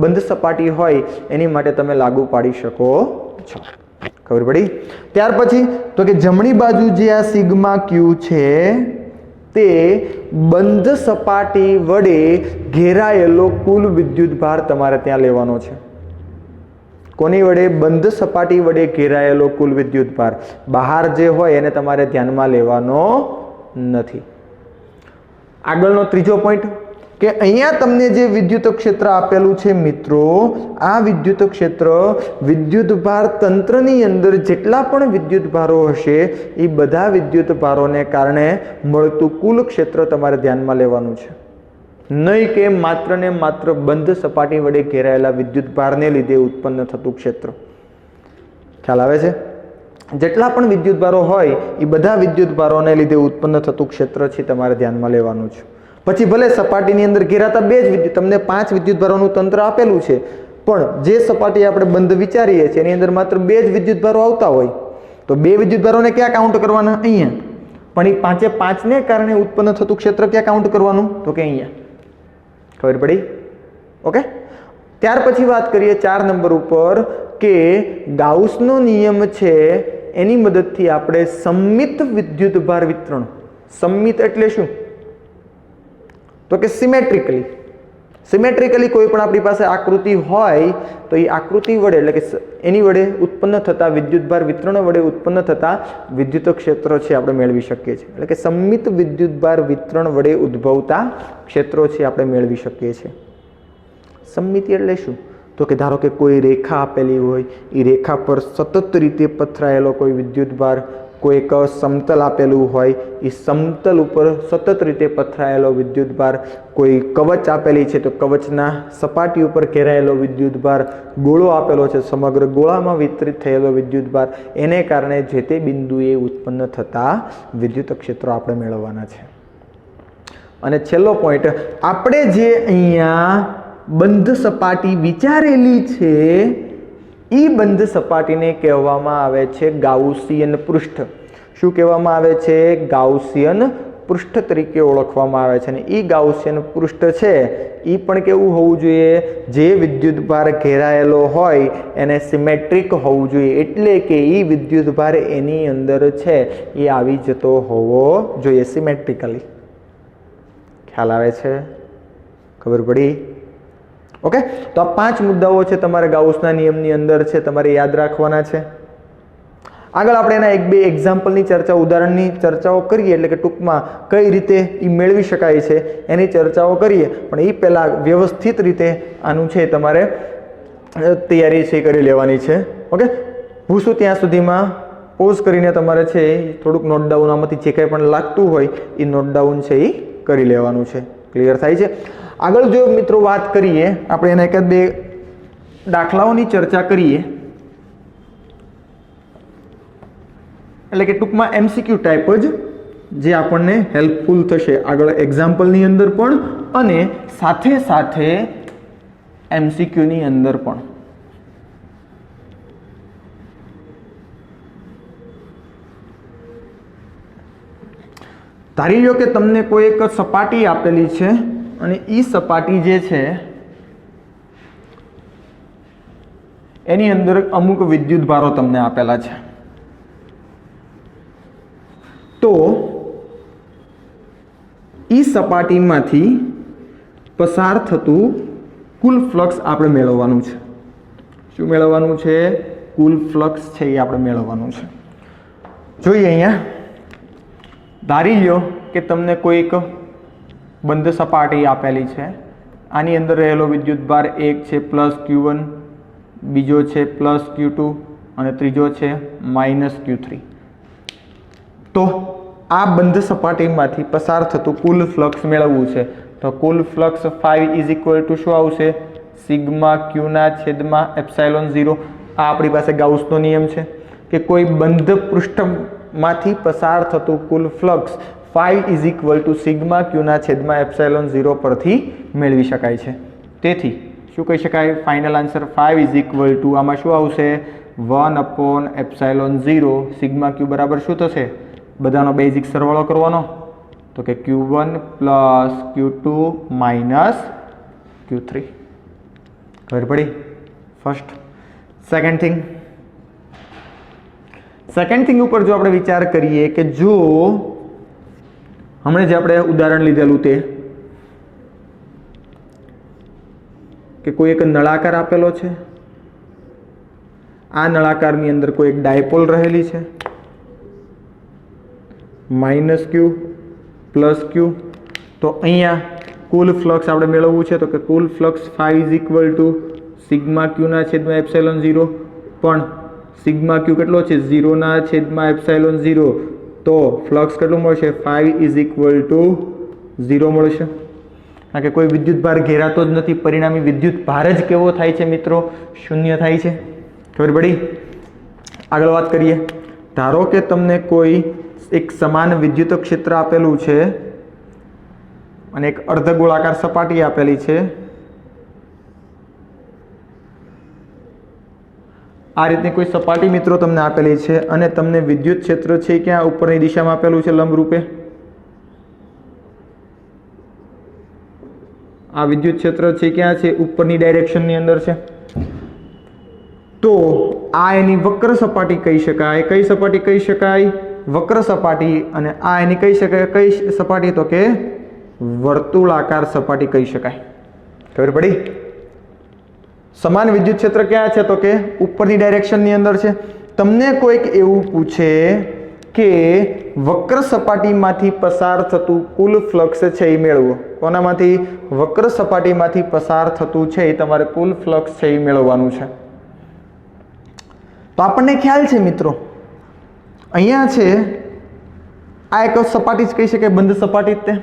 બંધ સપાટી હોય એની માટે તમે લાગુ પાડી શકો છો. ખબર પડી? ત્યાર પછી તો કે જમણી બાજુ જે આ સિગ્મા ક્યુ છે તે બંધ સપાટી વડે ઘેરાયેલો કુલ વિદ્યુત ભાર તમારે ત્યાં લેવાનો છે. કોની વડે? બંધ સપાટી વડે ઘેરાયેલો કુલ વિદ્યુત ભાર. બહાર જે હોય એને તમારે ધ્યાનમાં લેવાનો નથી. આગળનો ત્રીજો પોઈન્ટ કે અહીંયા તમને જે વિદ્યુત ક્ષેત્ર આપેલું છે મિત્રો, આ વિદ્યુત ક્ષેત્ર વિદ્યુત ભાર તંત્રની અંદર જેટલા પણ વિદ્યુત ભારો હશે એ બધા વિદ્યુત ભારોને કારણે મળતું કુલ ક્ષેત્ર તમારે ધ્યાનમાં લેવાનું છે. નહીં કે માત્ર ને માત્ર બંધ સપાટી વડે ઘેરાયેલા વિદ્યુત ભારને લીધે ઉત્પન્ન થતું ક્ષેત્ર. ખ્યાલ આવે છે? જેટલા પણ વિદ્યુત ભારો હોય એ બધા વિદ્યુત ભારોને લીધે ઉત્પન્ન થતું ક્ષેત્ર છે તમારે ધ્યાનમાં લેવાનું છે. પછી ભલે સપાટીની અંદર ઘેરાતા બે જ વિદ્યુત, તમને 5 વિદ્યુત ભારોનું તંત્ર આપેલું છે, પણ જે સપાટી આપણે બંધ વિચારીએ છીએ એની અંદર માત્ર 2 જ વિદ્યુત ભારો આવતા હોય તો 2 વિદ્યુત ભારોને ક્યાં કાઉન્ટ કરવાના? અહીંયા. પણ એ 5 ને કારણે ઉત્પન્ન થતું ક્ષેત્ર ક્યાં કાઉન્ટ કરવાનું? તો કે અહીંયા. ખબર પડી? ઓકે. ત્યાર પછી વાત કરીએ 4 નંબર ઉપર કે ગાઉસનો નિયમ છે એની મદદથી આપણે સમમિત વિદ્યુત ભાર વિતરણ. સમમિત એટલે શું? તો કે સિમેટ્રિકલી. સિમેટ્રિકલી કોઈ પણ આપણી પાસે આકૃતિ હોય તો એ આકૃતિ વડે એટલે કે એની વડે ઉત્પન્ન થતા વિદ્યુત ભાર વિતરણ વડે ઉત્પન્ન થતા વિદ્યુત ક્ષેત્રો છે આપણે મેળવી શકીએ છીએ. એટલે કે સમમિત વિદ્યુત ભાર વિતરણ વડે ઉદ્ભવતા ક્ષેત્રો છે આપણે મેળવી શકીએ છીએ. સમમિતિ એટલે શું? તો કે ધારો કે કોઈ રેખા આપેલી હોય, એ રેખા પર સતત રીતે પથરાયેલો કોઈ વિદ્યુત ભાર, કોઈ એક સમતલ આપેલું હોય, એ સમતલ ઉપર સતત રીતે પથરાયેલો વિદ્યુત ભાર, કોઈ કવચ આપેલી છે તો કવચના સપાટી ઉપર ઘેરાયેલો વિદ્યુત ભાર, ગોળો આપેલો છે, સમગ્ર ગોળામાં વિતરિત થયેલો વિદ્યુત ભાર, એને કારણે જે તે બિંદુએ ઉત્પન્ન થતા વિદ્યુત ક્ષેત્રો આપણે મેળવવાના છે. અને છેલ્લો પોઈન્ટ, આપણે જે અહીંયા બંધ સપાટી વિચારેલી છે એ બંધ સપાટીને કહેવામાં આવે છે ગાઉસિયન પૃષ્ઠ. શું કહેવામાં આવે છે? ગાઉસિયન પૃષ્ઠ તરીકે ઓળખવામાં આવે છે. અને એ ગાઉસિયન પૃષ્ઠ છે એ પણ કેવું હોવું જોઈએ? જે વિદ્યુત ભાર ઘેરાયેલો હોય એને સિમેટ્રિક હોવું જોઈએ. એટલે કે એ વિદ્યુત ભાર એની અંદર છે એ આવી જતો હોવો જોઈએ સિમેટ્રિકલી. ખ્યાલ આવે છે? ખબર પડી? ઓકે. તો આ 5 મુદ્દાઓ છે તમારે ગાઉસના નિયમની અંદર છે, તમારે યાદ રાખવાના છે. આગળ આપણે એના 1-2 એક્ઝામ્પલની ચર્ચા, ઉદાહરણની ચર્ચાઓ કરીએ, એટલે કે ટૂંકમાં કઈ રીતે એ મેળવી શકાય છે એની ચર્ચાઓ કરીએ. પણ એ પહેલાં વ્યવસ્થિત રીતે આનું છે તમારે તૈયારી છે કરી લેવાની છે. ઓકે. ભૂસું ત્યાં સુધીમાં પોઝ કરીને તમારે છે થોડુંક નોટ ડાઉન આમાંથી જે કંઈ પણ લાગતું હોય એ નોટ ડાઉન છે એ કરી લેવાનું છે. ક્લિયર થાય છે? આગળ જો મિત્રો વાત કરીએ, આપણે એના 1-2 દાખલાઓની ચર્ચા કરીએ, એટલે કે ટૂંકમાં MCQ ટાઈપ જ, જે આપણને હેલ્પફુલ થશે આગળ એક્ઝામ્પલની અંદર પણ અને સાથે સાથે MCQની અંદર પણ. ધારી લો કે તમને કોઈ એક સપાટી આપેલી છે અને એ સપાટી જે છે એની અંદર અમુક વિદ્યુત ભારો તમને આપેલા છે. તો એ સપાટીમાંથી પસાર થતું કુલ ફ્લક્સ આપણે મેળવવાનું છે. શું મેળવવાનું છે? કુલ ફ્લક્સ છે એ આપણે મેળવવાનું છે. જોઈએ અહીંયા ધારી લ્યો કે તમને કોઈક બંધ સપાટી આપેલી છે. આની અંદર રહેલો વિદ્યુતભાર એક છે +Q1, બીજો છે +Q2 અને ત્રીજો છે -Q3. તો આ બંધ સપાટીમાંથી પસાર થતું કુલ ફ્લક્સ મેળવવું છે. તો કુલ ફ્લક્સ 5 શું આવશે? σQ/ε0. આ આપણી પાસે ગાઉસનો નિયમ છે કે કોઈ બંધ પૃષ્ઠમાંથી પસાર થતું કુલ ફ્લક્સ 5 σQ/ε0 પરથી મેળવી શકાય છે. તેથી શું કહી શકાય? ફાઇનલ આન્સર 5 આમાં શું આવશે? 1/ε0. σQ બરાબર શું થશે? બધાનો બેઝિક સરવાળો કરવાનો, તો કે Q1 + Q2 - Q3. ખબર પડી? ફર્સ્ટ. સેકન્ડ થિંગ ઉપર જો આપણે વિચાર કરીએ કે જો હમણાં જે આપણે ઉદાહરણ લીધેલું તે કે કોઈ એક નળાકાર આપેલો છે, આ નળાકારની અંદર કોઈ એક ડાયપોલ રહેલી છે, -Q +Q. તો અહીંયા કુલ ફ્લક્સ આપણે મેળવવું છે, તો કે કુલ ફ્લક્સ 5 σQ/ε0. પણ σQ કેટલો છે? 0/ε0. તો ફ્લક્સ કેટલું મળશે? 5 0 મળશે. કારણ કે કોઈ વિદ્યુતભાર ઘેરાતો જ નથી, પરિણામી વિદ્યુતભાર જ કેવો થાય છે મિત્રો? શૂન્ય થાય છે. ખબર પડી? આગળ વાત કરીએ. ધારો કે તમને કોઈ એક સમાન વિદ્યુત ક્ષેત્ર આપેલું છે અને એક અર્ધગોળાકાર સપાટી આપેલી છે. આ રીતની કોઈ સપાટી મિત્રો તમને આપેલી છે અને તમને વિદ્યુત ક્ષેત્ર છે ક્યાં? ઉપરની દિશામાં આપેલું છે લંબરૂપે. આ વિદ્યુત ક્ષેત્ર છે ક્યાં છે? ઉપરની ડાયરેક્શનની અંદર છે. તો આ એની વક્ર સપાટી કહી શકાય. કઈ સપાટી કહી શકાય? વક્ર સપાટી. અને આ એની કહી શકાય કઈ સપાટી? તો કે વર્તુળાકાર સપાટી કહી શકાય. ખબર પડી? સમાન વિદ્યુત ક્ષેત્ર ક્યાં છે? તો કે ઉપરની ડાયરેક્શનની અંદર છે. તમને કોઈક એવું પૂછે કે વક્ર સપાટીમાંથી પસાર થતું કુલ ફ્લક્સ છે એ મેળવો. કોનામાંથી? વક્ર સપાટીમાંથી પસાર થતું છે એ તમારે કુલ ફ્લક્સ છે એ મેળવવાનું છે. તો આપણને ખ્યાલ છે મિત્રો, અહીંયા છે આ એક સપાટી જ કહી શકાય, બંધ સપાટી. તે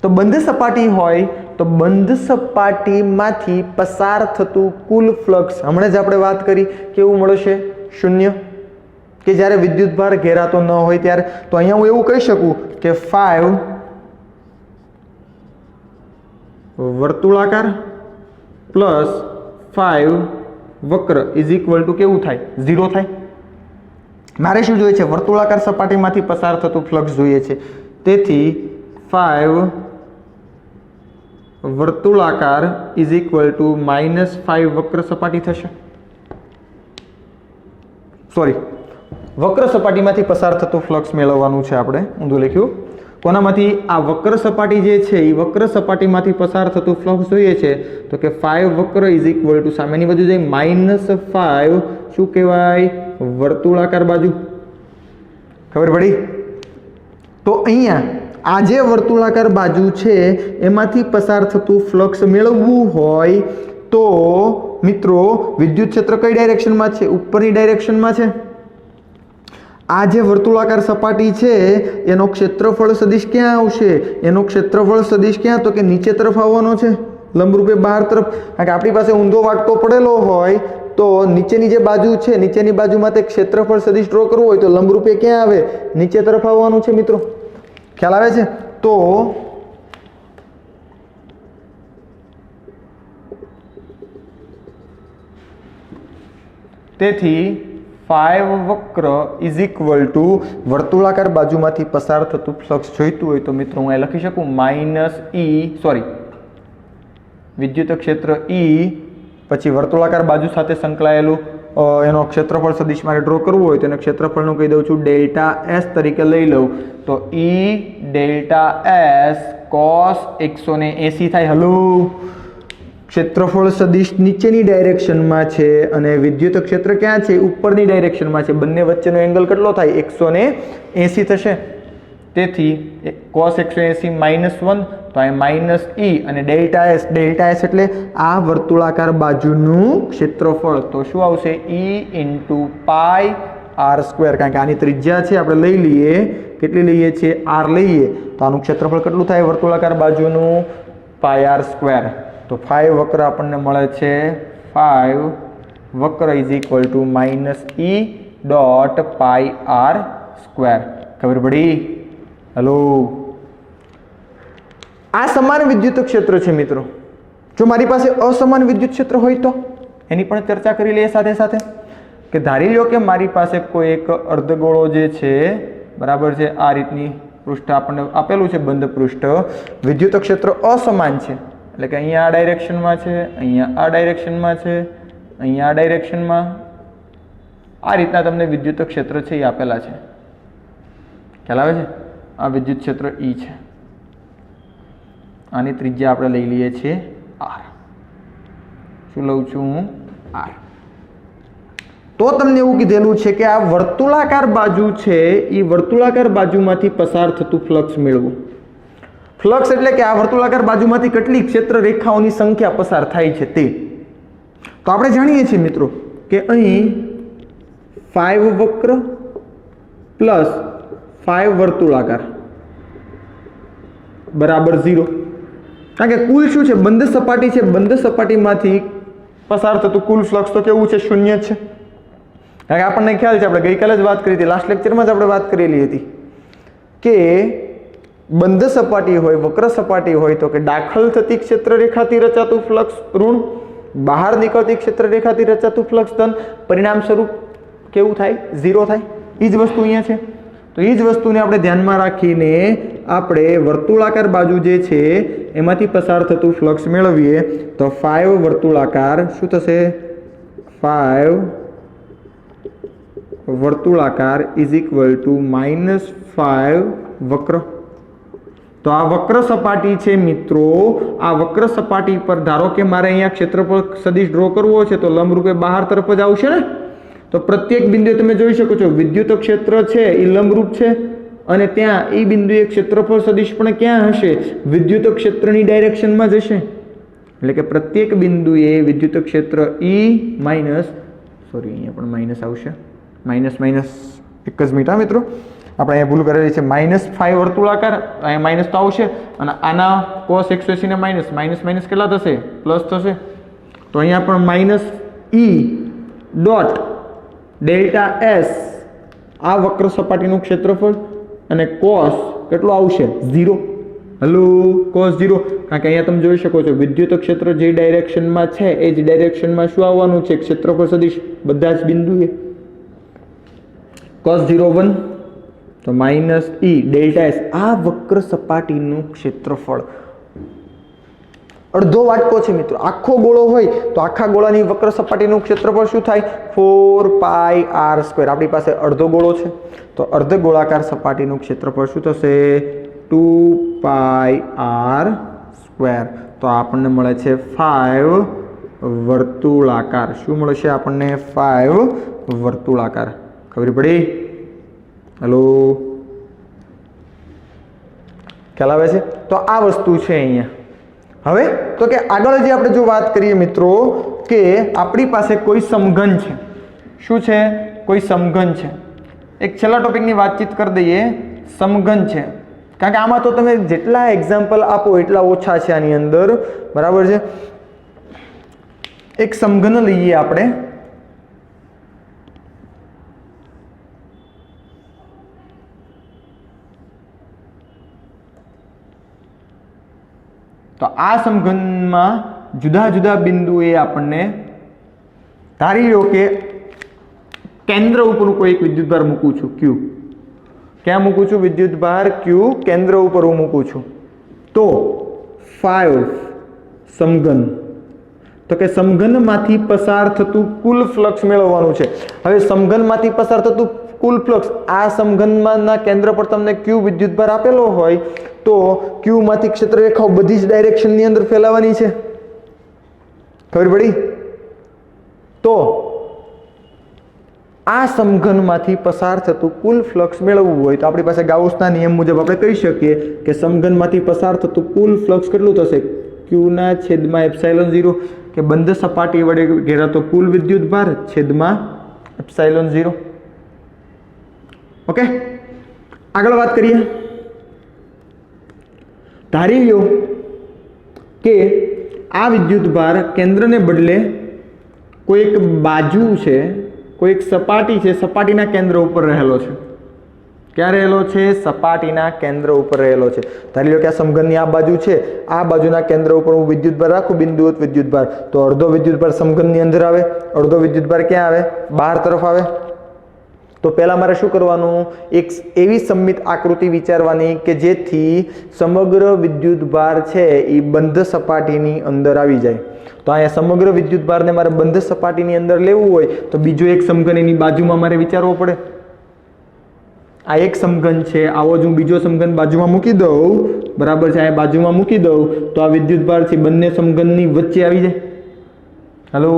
તો બંધ સપાટી હોય તો બંધ સપાટીમાંથી પસાર થતું કુલ ફ્લક્સ હમણાં જ આપણે વાત કરી કેવું મળશે? શૂન્ય. કે જ્યારે વિદ્યુતભાર ઘેરાતો ન હોય ત્યારે. તો અહીંયા હું એવું કહી શકું કે 5 વર્તુળાકાર +5 વક્ર કેવું થાય? 0 થાય. મારે શું જોઈએ છે? વર્તુળાકાર સપાટીમાંથી પસાર થતું ફ્લક્સ જોઈએ છે. તેથી 5 વર્તુળાકાર -5 વક્ર સપાટી થશે. સોરી, વક્ર સપાટીમાંથી પસાર થતું ફ્લક્સ મેળવવાનું છે આપણે. ઊંધું લખ્યું. કોનામાંથી? આ વક્ર સપાટી જે છે એ વક્ર સપાટીમાંથી પસાર થતું ફ્લક્સ જોઈએ છે. તો કે 5 વક્ર સામેની બાજુ જાય -5 શું કહેવાય? વર્તુળાકાર બાજુ. ખબર પડી? તો અહીંયા આ જે વર્તુળાકાર બાજુ છે એમાંથી પસાર થતું ફ્લક્સ મેળવવું હોય તો મિત્રો વિદ્યુત ક્ષેત્ર કઈ ડાયરેક્શનમાં છે? ઉપરની ડાયરેક્શનમાં છે. આ જે વર્તુળાકાર સપાટી છે એનો ક્ષેત્રફળ સદિશ ક્યાં આવશે? એનો ક્ષેત્રફળ સદિશ ક્યાં? તો કે નીચે તરફ આવવાનો છે, લંબરૂપે બહાર તરફ. કારણ કે આપણી પાસે ઊંધો વાટકો પડેલો હોય તો નીચેની જે બાજુ છે, નીચેની બાજુમાં તે ક્ષેત્રફળ સદિશ ડ્રો કરવું હોય તો લંબરૂપે ક્યાં આવે? નીચે તરફ આવવાનું છે મિત્રો. ખ્યાલ આવે છે? તો તેથી 5 વક્ર ઇઝ ઇક્વલ ટુ વર્તુળાકાર બાજુમાંથી પસાર થતું ફ્લક્સ જોઈતું હોય તો મિત્રો હું અહીં લખી શકું વિદ્યુત ક્ષેત્ર E પછી વર્તુળાકાર બાજુ સાથે સંકળાયેલું એનો ક્ષેત્રફળ સદિશ મારે ડ્રો કરવું હોય તો એના ક્ષેત્રફળનું કહી દઉં છું ડેલ્ટા S તરીકે લઈ લઉં તો E ડેલ્ટા S cos 180 થાય. હલો, ક્ષેત્રફળ સદિશ નીચેની ડાયરેક્શનમાં છે અને વિદ્યુત ક્ષેત્ર ક્યાં છે? ઉપરની ડાયરેક્શનમાં છે. બંને વચ્ચેનો એંગલ કેટલો થાય? 180 થશે. તેથી cos 180 -1 તો આ માઇનસ E અને ડેલ્ટા S એટલે આ વર્તુળાકાર બાજુનું ક્ષેત્રફળ. તો શું આવશે? E × પાઈ r². કારણ કે આની ત્રિજ્યા છે આપણે લઈ લઈએ. કેટલી લઈએ છીએ? r લઈએ તો આનું ક્ષેત્રફળ કેટલું થાય વર્તુળાકાર બાજુનું? પાઈ r². તો 5 વક્ર આપણને મળે છે 5 વક્ર is equal to -E dot pi r². ખબર પડી? હલો, આ સમાન વિદ્યુત ક્ષેત્ર છે મિત્રો. જો મારી પાસે અસમાન વિદ્યુત ક્ષેત્ર હોય તો એની પણ ચર્ચા કરી લઈએ સાથે સાથે. કે ધારી લો કે મારી પાસે કોઈ એક અર્ધગોળો જે છે, બરાબર છે, આ રીતની પૃષ્ઠ આપણને આપેલું છે, બંધ પૃષ્ઠ. વિદ્યુત ક્ષેત્ર અસમાન છે એટલે કે અહીંયા આ ડાયરેક્શનમાં છે, અહીંયા આ ડાયરેક્શનમાં છે, અહીંયા આ ડાયરેક્શનમાં. આ રીતના તમને વિદ્યુત ક્ષેત્ર છે એ આપેલા છે. ખ્યાલ આવે છે? આ વિદ્યુત ક્ષેત્ર E છે. આની ત્રિજ્યા આપણે લઈ લઈએ છીએ r. શું લઉં છું હું? r. તો તમને એવું કીધેલું છે કે આ વર્તુળાકાર બાજુ છે એ વર્તુળાકાર બાજુમાંથી પસાર થતું ફ્લક્સ મેળવું. ફ્લક્સ એટલે કે આ વર્તુળાકાર બાજુમાંથી કેટલી ક્ષેત્ર રેખાઓની સંખ્યા પસાર થાય છે તે. તો આપણે જાણીએ છીએ મિત્રો કે અહીં 5 વક્ર પ્લસ 5 વર્તુળાકાર બરાબર 0. કારણ કે કુલ શું છે? બંધ સપાટી છે. બંધ સપાટીમાંથી પસાર થતું કુલ ફ્લક્સ તો કેવું છે? 0 છે. કારણ કે આપણને ખ્યાલ છે, આપણે ગઈકાલે જ વાત કરી હતી, લાસ્ટ લેક્ચરમાં જ આપણે વાત કરેલી હતી કે બંધ સપાટી હોય, વક્ર સપાટી હોય તો કે દાખલ થતી ક્ષેત્ર રેખાથી રચાતું ફ્લક્સ ઋણ, બહાર નીકળતી ક્ષેત્ર રેખાથી રચાતું ફ્લક્સ ધન. પરિણામ સ્વરૂપ કેવું થાય? 0 થાય. એ જ વસ્તુ અહીંયા છે. તો એ જ વસ્તુને આપણે ધ્યાનમાં રાખીને આપણે વર્તુળાકાર બાજુ જે છે એમાંથી પસાર થતું ફ્લક્સ મેળવીએ તો 5 વર્તુળાકાર શું થશે? 5 વર્તુળાકાર ઇઝ ઇક્વલ ટુ -5 વક્ર. તો આ વક્ર સપાટી છે મિત્રો. આ વક્ર સપાટી પર ધારો કે મારે અહીંયા ક્ષેત્રફળ સદિશ ડ્રો કરવો છે તો લંબરૂપે બહાર તરફ જ આવશે ને. તો પ્રત્યેક બિંદુએ તમે જોઈ શકો છો વિદ્યુત ક્ષેત્ર છે એ લંબરૂપ છે અને ત્યાં એ બિંદુએ ક્ષેત્રફળ સદિશ પણ ક્યાં હશે? વિદ્યુત ક્ષેત્રની ડાયરેક્શનમાં જ હશે. એટલે કે પ્રત્યેક બિંદુએ વિદ્યુત ક્ષેત્ર અહીંયા પણ માઇનસ આવશે. માઇનસ એક જ મિનિટ મિત્રો, આપણે અહીંયા ભૂલ કરેલી છે. -5 વર્તુળાકાર અહીંયા માઇનસ તો આવશે અને આના cos 180 ને માઇનસ કેટલા થશે? પ્લસ થશે. તો અહીંયા પણ -E ડોટ ડેલ્ટા S આ વક્ર સપાટીનું ક્ષેત્રફળ અને cos કેટલું આવશે? 0. Hello, cos 0. કારણ કે અહીંયા તમે જોઈ શકો છો વિદ્યુત ક્ષેત્ર જે ડાયરેક્શનમાં છે એ જ ડાયરેક્શનમાં શું આવવાનું છે? ક્ષેત્રફળ સદિશ બધા જ બિંદુએ. cos 0 1 તો -E ડેલ્ટા S આ વક્ર સપાટીનું ક્ષેત્રફળ. અડધો વાટકો છે મિત્રો. આખો ગોળો હોય તો આખા ગોળાની વક્ર સપાટીનું ક્ષેત્રફળ શું થાય? 4 પાઈ r². આપણી પાસે અડધો ગોળો છે તો અર્ધ ગોળાકાર સપાટીનું ક્ષેત્રફળ શું થશે? 2 પાઈ r². તો આપણને મળે છે 5 વર્તુળાકાર. શું મળશે આપણને? 5 વર્તુળાકાર. ખબર પડી? હલો, ખ્યાલ આવે છે? તો આ વસ્તુ છે અહીંયા. હવે તો કે આગળ જે આપણે જો વાત કરીએ મિત્રો કે આપણી પાસે કોઈ સમઘન છે. શું છે? કોઈ સમઘન છે. એક છેલ્લા ટોપિકની વાતચીત કરી દઈએ. સમઘન છે. કારણ કે આમાં તો તમે જેટલા એક્ઝામ્પલ આપો એટલા ઓછા છે આની અંદર. બરાબર છે? એક સમઘન લઈએ આપણે. તો આ સમઘનમાં જુદા જુદા બિંદુએ આપણને ધારી લો કે કેન્દ્ર ઉપરનું કોઈ એક વિદ્યુતભાર મૂકું છું ક્યુ, ક્યાં મૂકું છું વિદ્યુતભાર ક્યુ કેન્દ્ર ઉપર હું મૂકું છું, તો 5 સમઘન, તો કે સમઘનમાંથી પસાર થતું કુલ ફ્લક્સ મેળવવાનું છે. હવે સમઘનમાંથી પસાર થતું કુલ ફ્લક્સ, આ સમઘનમાંના કેન્દ્ર પર તમને ક્યુ વિદ્યુતભાર આપેલો હોય તો ક્યુ માંથી ક્ષેત્રરેખાઓ બધી જ ડાયરેક્શનની અંદર ફેલાવાની છે. ખબર પડી? તો આ સમઘનમાંથી પસાર થતું કુલ ફ્લક્સ મેળવવું હોય તો આપણી પાસે ગાઉસના નિયમ મુજબ આપણે કહી શકીએ કે સમઘનમાંથી પસાર થતું કુલ ફ્લક્સ કેટલું થશે? ક્યુના છેદમાં એપ્સાઇલોન 0, કે બંધ સપાટી વડે ઘેરાતો કુલ વિદ્યુતભાર છેદમાં એપ્સાઇલોન 0. ઓકે, આગળ વાત કરીએ. ધારી લો કે આ વિદ્યુતભાર કેન્દ્રને બદલે કોઈ એક બાજુ છે, કોઈ એક સપાટી છે, સપાટીના કેન્દ્ર ઉપર રહેલો છે. ક્યાં રહેલો છે? સપાટીના કેન્દ્ર ઉપર રહેલો છે. ધારી લો કે આ સમઘનની આ બાજુ છે, આ બાજુના કેન્દ્ર ઉપર હું વિદ્યુતભાર રાખું, બિંદુવત વિદ્યુતભાર, તો અડધો વિદ્યુતભાર સમઘનની અંદર આવે, અડધો વિદ્યુતભાર ક્યાં આવે? બહાર તરફ આવે. તો પહેલા મારે શું કરવાનું? એક એવી સમમિત આકૃતિ વિચારવાની કે જેથી સમગ્ર વિદ્યુતભાર છે એ બંધ સપાટીની અંદર આવી જાય. તો અહીંયા સમગ્ર વિદ્યુતભારને મારે બંધ સપાટીની અંદર લેવું હોય તો બીજો એક સમઘન એની બાજુમાં મારે વિચારવો પડે. આ એક સમઘન છે, આવો જ હું બીજો સમઘન બાજુમાં મૂકી દઉં, બરાબર છે, આ બાજુમાં મૂકી દઉં તો આ વિદ્યુતભાર છે બંને સમઘનની વચ્ચે આવી જાય. હલો,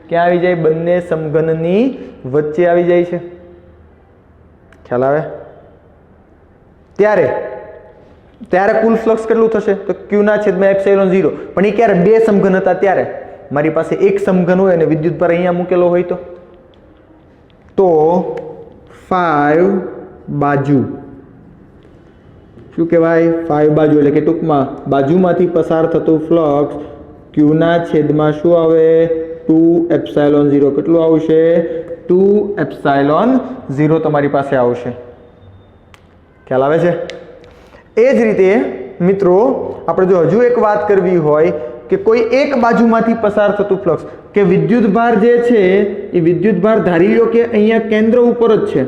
ક્યાં આવી જાય? બંને સમઘનની વચ્ચે આવી જાય છે. ખ્યાલ આવે? ત્યારે કુલ ફ્લક્સ કેટલું થશે? તો ક્યુના છેદમાં એપ્સિલોન 0. પણ એ ક્યારે? બે સમઘન હતા ત્યારે. મારી પાસે એક સમઘન હોય અને વિદ્યુતભાર અહીંયા મૂકેલો હોય તો 5 બાજુ, શું કહેવાય? 5 બાજુ, એટલે કે ટૂંકમાં બાજુમાંથી પસાર થતું ફ્લક્સ ક્યુના છેદમાં શું આવે? 2 એપ્સિલોન 0. કેટલું આવશે? 2 એપ્સિલોન 0 તમારી પાસે આવશે. ખ્યાલ આવે છે? એ જ રીતે મિત્રો આપણે જો હજુ એક વાત કરવી હોય કે કોઈ એક બાજુમાંથી પસાર થતું ફ્લક્સ, કે વિદ્યુતભાર જે છે એ વિદ્યુતભાર ધારી લો કે અહીંયા કેન્દ્ર ઉપર જ છે.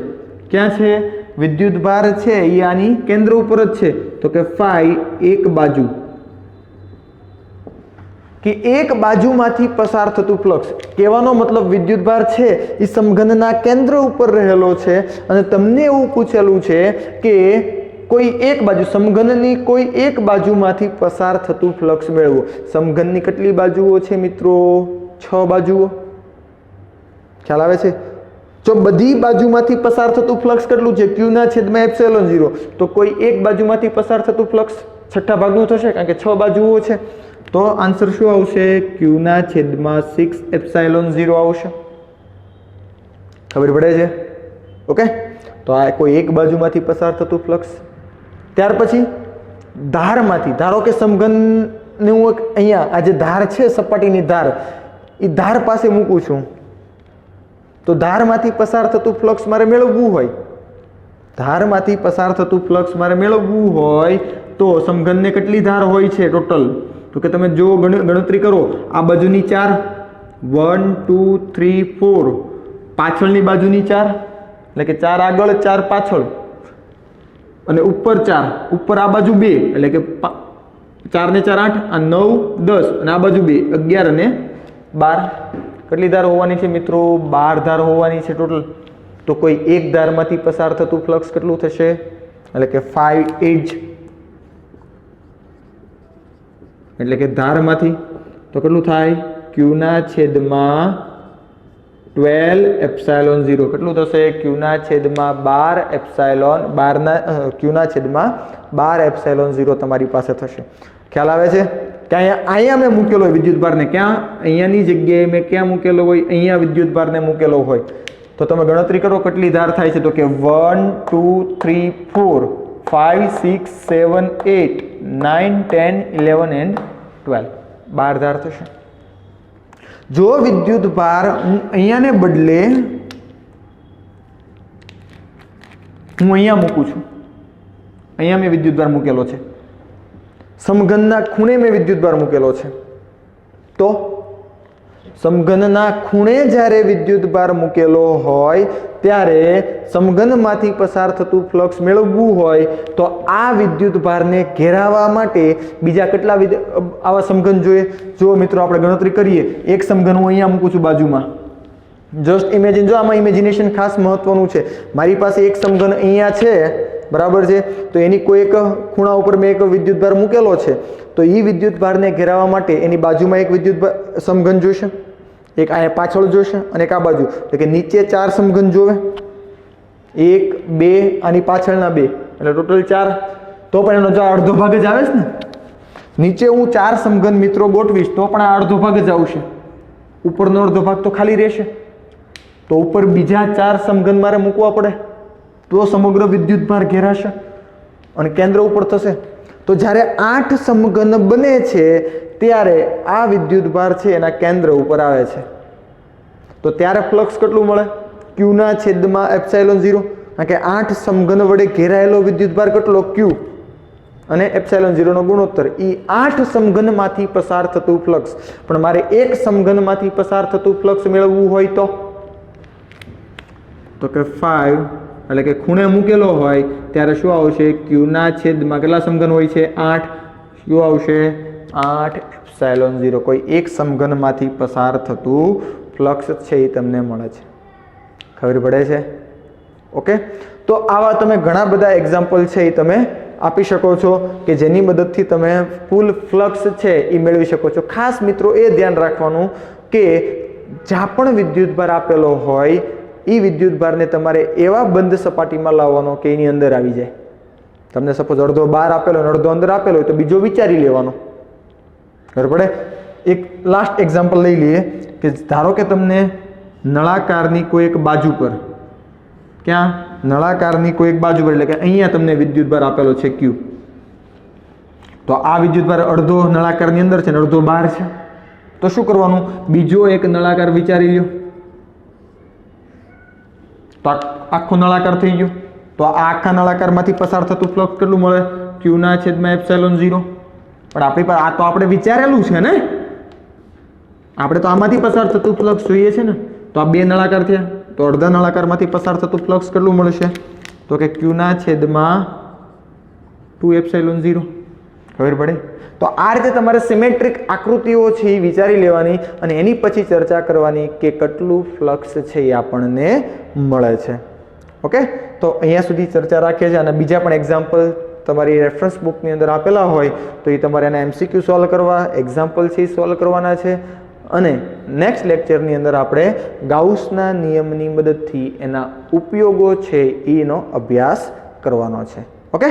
ક્યાં છે? વિદ્યુતભાર છે એ આની કેન્દ્ર ઉપર જ છે. તો કે 5 એક બાજુ, કે એક બાજુમાંથી પસાર થતું ફ્લક્સ, કહેવાનો મતલબ વિદ્યુતભાર છે એ સમઘનના કેન્દ્ર ઉપર રહેલો છે અને તમને એવું પૂછેલું છે કે કોઈ એક બાજુ, સમઘનની કોઈ એક બાજુમાંથી પસાર થતું ફ્લક્સ મેળવો. સમઘનની કેટલી બાજુઓ છે મિત્રો? 6 બાજુઓ. ખ્યાલ આવે છે? જો બધી બાજુમાંથી પસાર થતું ફ્લક્સ કેટલું છે? ક્યુના છેદમાં એપ્સિલોન 0. તો કોઈ એક બાજુમાંથી પસાર થતું ફ્લક્સ છઠ્ઠા ભાગનું થશે, કારણ કે 6 બાજુઓ છે. તો આન્સર શું આવશે? ક્યુના છેદમાં 6 એપ્સિલોન 0 આવશે. ખબર પડે છે? ઓકે, તો આ કોઈ એક બાજુમાંથી પસાર થતું ફ્લક્સ. ત્યાર પછી ધારમાંથી, ધારો કે સમઘનને હું અહીંયા આ જે ધાર છે, સપાટીની ધાર, એ ધાર પાસે મૂકું છું, તો ધારમાંથી પસાર થતું ફ્લક્સ મારે મેળવવું હોય, ધારમાંથી પસાર થતું ફ્લક્સ મારે મેળવવું હોય તો સમઘનને કેટલી ધાર હોય છે ટોટલ? તો કે તમે જો ગણતરી કરો, આ બાજુની 4, 1 2 3 4, પાછળની બાજુની 4, એટલે કે 4 આગળ 4 પાછળ, અને ઉપર 4, ઉપર આ બાજુ 2, એટલે કે 4 ને 4 8, આ 9 10, અને આ બાજુ 2 11 અને 12. કેટલી ધાર હોવાની છે મિત્રો? 12 ધાર હોવાની છે ટોટલ. તો કોઈ એક ધારમાંથી પસાર થતું ફ્લક્સ કેટલું થશે? એટલે કે 5 એજ, એટલે કે ધારમાંથી તો કેટલું થાય? ક્યુના છેદમાં 12 એપ્સિલોન 0. કેટલું થશે? ક્યુના છેદમાં 12 એપ્સિલોન 12 ક્યુના છેદમાં 12 એપ્સિલોન 0 તમારી પાસે થશે. ખ્યાલ આવે છે? કે અહીંયા મેં મૂકેલો હોય વિદ્યુતભારને, ક્યાં? અહીંયાની જગ્યાએ મેં ક્યાં મૂકેલો હોય? અહીંયા વિદ્યુતભારને મૂકેલો હોય. તો તમે ગણતરી કરો કેટલી ધાર થાય છે. તો કે 1 2 3 4 5 6 7 8 9 10 11 and 12. 12 ધાર થશે. જો વિદ્યુતભાર હું અહીંયાને બદલે હું અહીંયા મૂકું છું, અહીંયા મેં વિદ્યુતભાર મૂકેલો છે, સમઘનના ખૂણે મેં વિદ્યુતભાર મૂકેલો છે, તો સમઘનના ખૂણે જ્યારે વિદ્યુતભાર મૂકેલો હોય ત્યારે સમઘનમાંથી પસાર થતું ફ્લક્સ મેળવવું હોય તો આ વિદ્યુતભારને ઘેરાવા માટે બીજા કેટલા આવા સમઘન જોઈએ? જો મિત્રો આપણે ગણતરી કરીએ, એક સમઘન હું અહીંયા મૂકું છું બાજુમાં. જસ્ટ ઇમેજિન, જો આમાં ઇમેજિનેશન ખાસ મહત્વનું છે. મારી પાસે એક સમઘન અહીંયા છે, બરાબર છે, તો એની કોઈ એક ખૂણા ઉપર મેં એક વિદ્યુતભાર મૂકેલો છે, તો એ વિદ્યુતભારને ઘેરાવા માટે એની બાજુમાં એક વિદ્યુત સમઘન જોઈશે, એક અહીંયા પાછળ જોઈશે અને એક આ બાજુ, એટલે કે નીચે 4 સમઘન જોવે, 1 2 આની પાછળના 2, એટલે ટોટલ 4. તો પણ એનો જો અડધો ભાગ જ આવે છે ને, નીચે હું 4 સમઘન મિત્રો ગોઠવીશ તો પણ આ અડધો ભાગ જ આવશે, ઉપરનો અડધો ભાગ તો ખાલી રહેશે. તો ઉપર બીજા 4 સમઘન મારે મૂકવા પડે તો સમગ્ર વિદ્યુતભાર ઘેરાશે અને કેન્દ્ર ઉપર થશે. તો જ્યારે 8 સમઘન બને છે ત્યારે આ વિદ્યુતભાર છે એના કેન્દ્ર ઉપર આવે છે. તો ત્યારે ફ્લક્સ કેટલું મળે? Q/ε0. કારણ કે 8 સમઘન વડે ઘેરાયેલો વિદ્યુતભાર કેટલો? Q અને ε0 નો ગુણોત્તર. એ 8 સમઘનમાંથી પસાર થતું ફ્લક્સ. પણ મારે એક સમઘનમાંથી પસાર થતું ફ્લક્સ મેળવવું હોય તો કે 5, એટલે કે ખૂણે મૂકેલો હોય ત્યારે શું આવશે? Q/, કેટલા સમઘન હોય છે? 8. શું આવશે? 8ε0. કોઈ એક સમઘનમાંથી પસાર થતું ફ્લક્સ છે એ તમને મળે છે. ખબર પડે છે? ઓકે. તો આવા તમે ઘણા બધા એક્ઝામ્પલ છે એ તમે આપી શકો છો કે જેની મદદથી તમે કુલ ફ્લક્સ છે એ મેળવી શકો છો. ખાસ મિત્રો એ ધ્યાન રાખવાનું કે જ્યાં પણ વિદ્યુતભાર આપેલો હોય એ વિદ્યુતભારને તમારે એવા બંધ સપાટીમાં લાવવાનો કે એની અંદર આવી જાય. તમને સપોઝ અડધો બહાર આપેલો અને અડધો અંદર આપેલો હોય તો બીજો વિચારી લેવાનો. ખબર પડે? એક લાસ્ટ એક્ઝામ્પલ લઈ લઈએ કે ધારો કે તમને નળાકારની કોઈ એક બાજુ પર, ક્યાં? નળાકારની કોઈ એક બાજુ પર, એટલે કે અહીંયા તમને વિદ્યુતભાર આપેલો છે Q. તો આ વિદ્યુતભાર અડધો નળાકારની અંદર છે ને અડધો બહાર છે. તો શું કરવાનું? બીજો એક નળાકાર વિચારી લ્યો. તો આખો નળાકાર થઈ ગયો. તો આ આખા નળાકારમાંથી પસાર થતું ફ્લક્સ કેટલું મળે? Q/ε0. પણ આપણી પાસે આ તો આપણે વિચારેલું છે ને, આપણે તો આમાંથી પસાર થતું ફ્લક્સ જોઈએ છે ને. તો આ 2 નળાકાર થયા, તો અડધા નળાકારમાંથી પસાર થતું ફ્લક્સ કેટલું મળશે? તો કે Q/2ε0. ખબર પડે? તો આ રીતે તમારે સિમેટ્રિક આકૃતિઓ છે એ વિચારી લેવાની અને એની પછી ચર્ચા કરવાની કે કેટલું ફ્લક્સ છે એ આપણને મળે છે. ઓકે. તો અહીંયા સુધી ચર્ચા રાખીએ છીએ અને બીજા પણ એક્ઝામ્પલ તમારી રેફરન્સ બુકની અંદર આપેલા હોય તો એ તમારે એના MCQ સોલ્વ કરવા, એક્ઝામ્પલ છે એ સોલ્વ કરવાના છે. અને નેક્સ્ટ લેક્ચરની અંદર આપણે ગાઉસના નિયમની મદદથી એના ઉપયોગો છે એનો અભ્યાસ કરવાનો છે. ઓકે.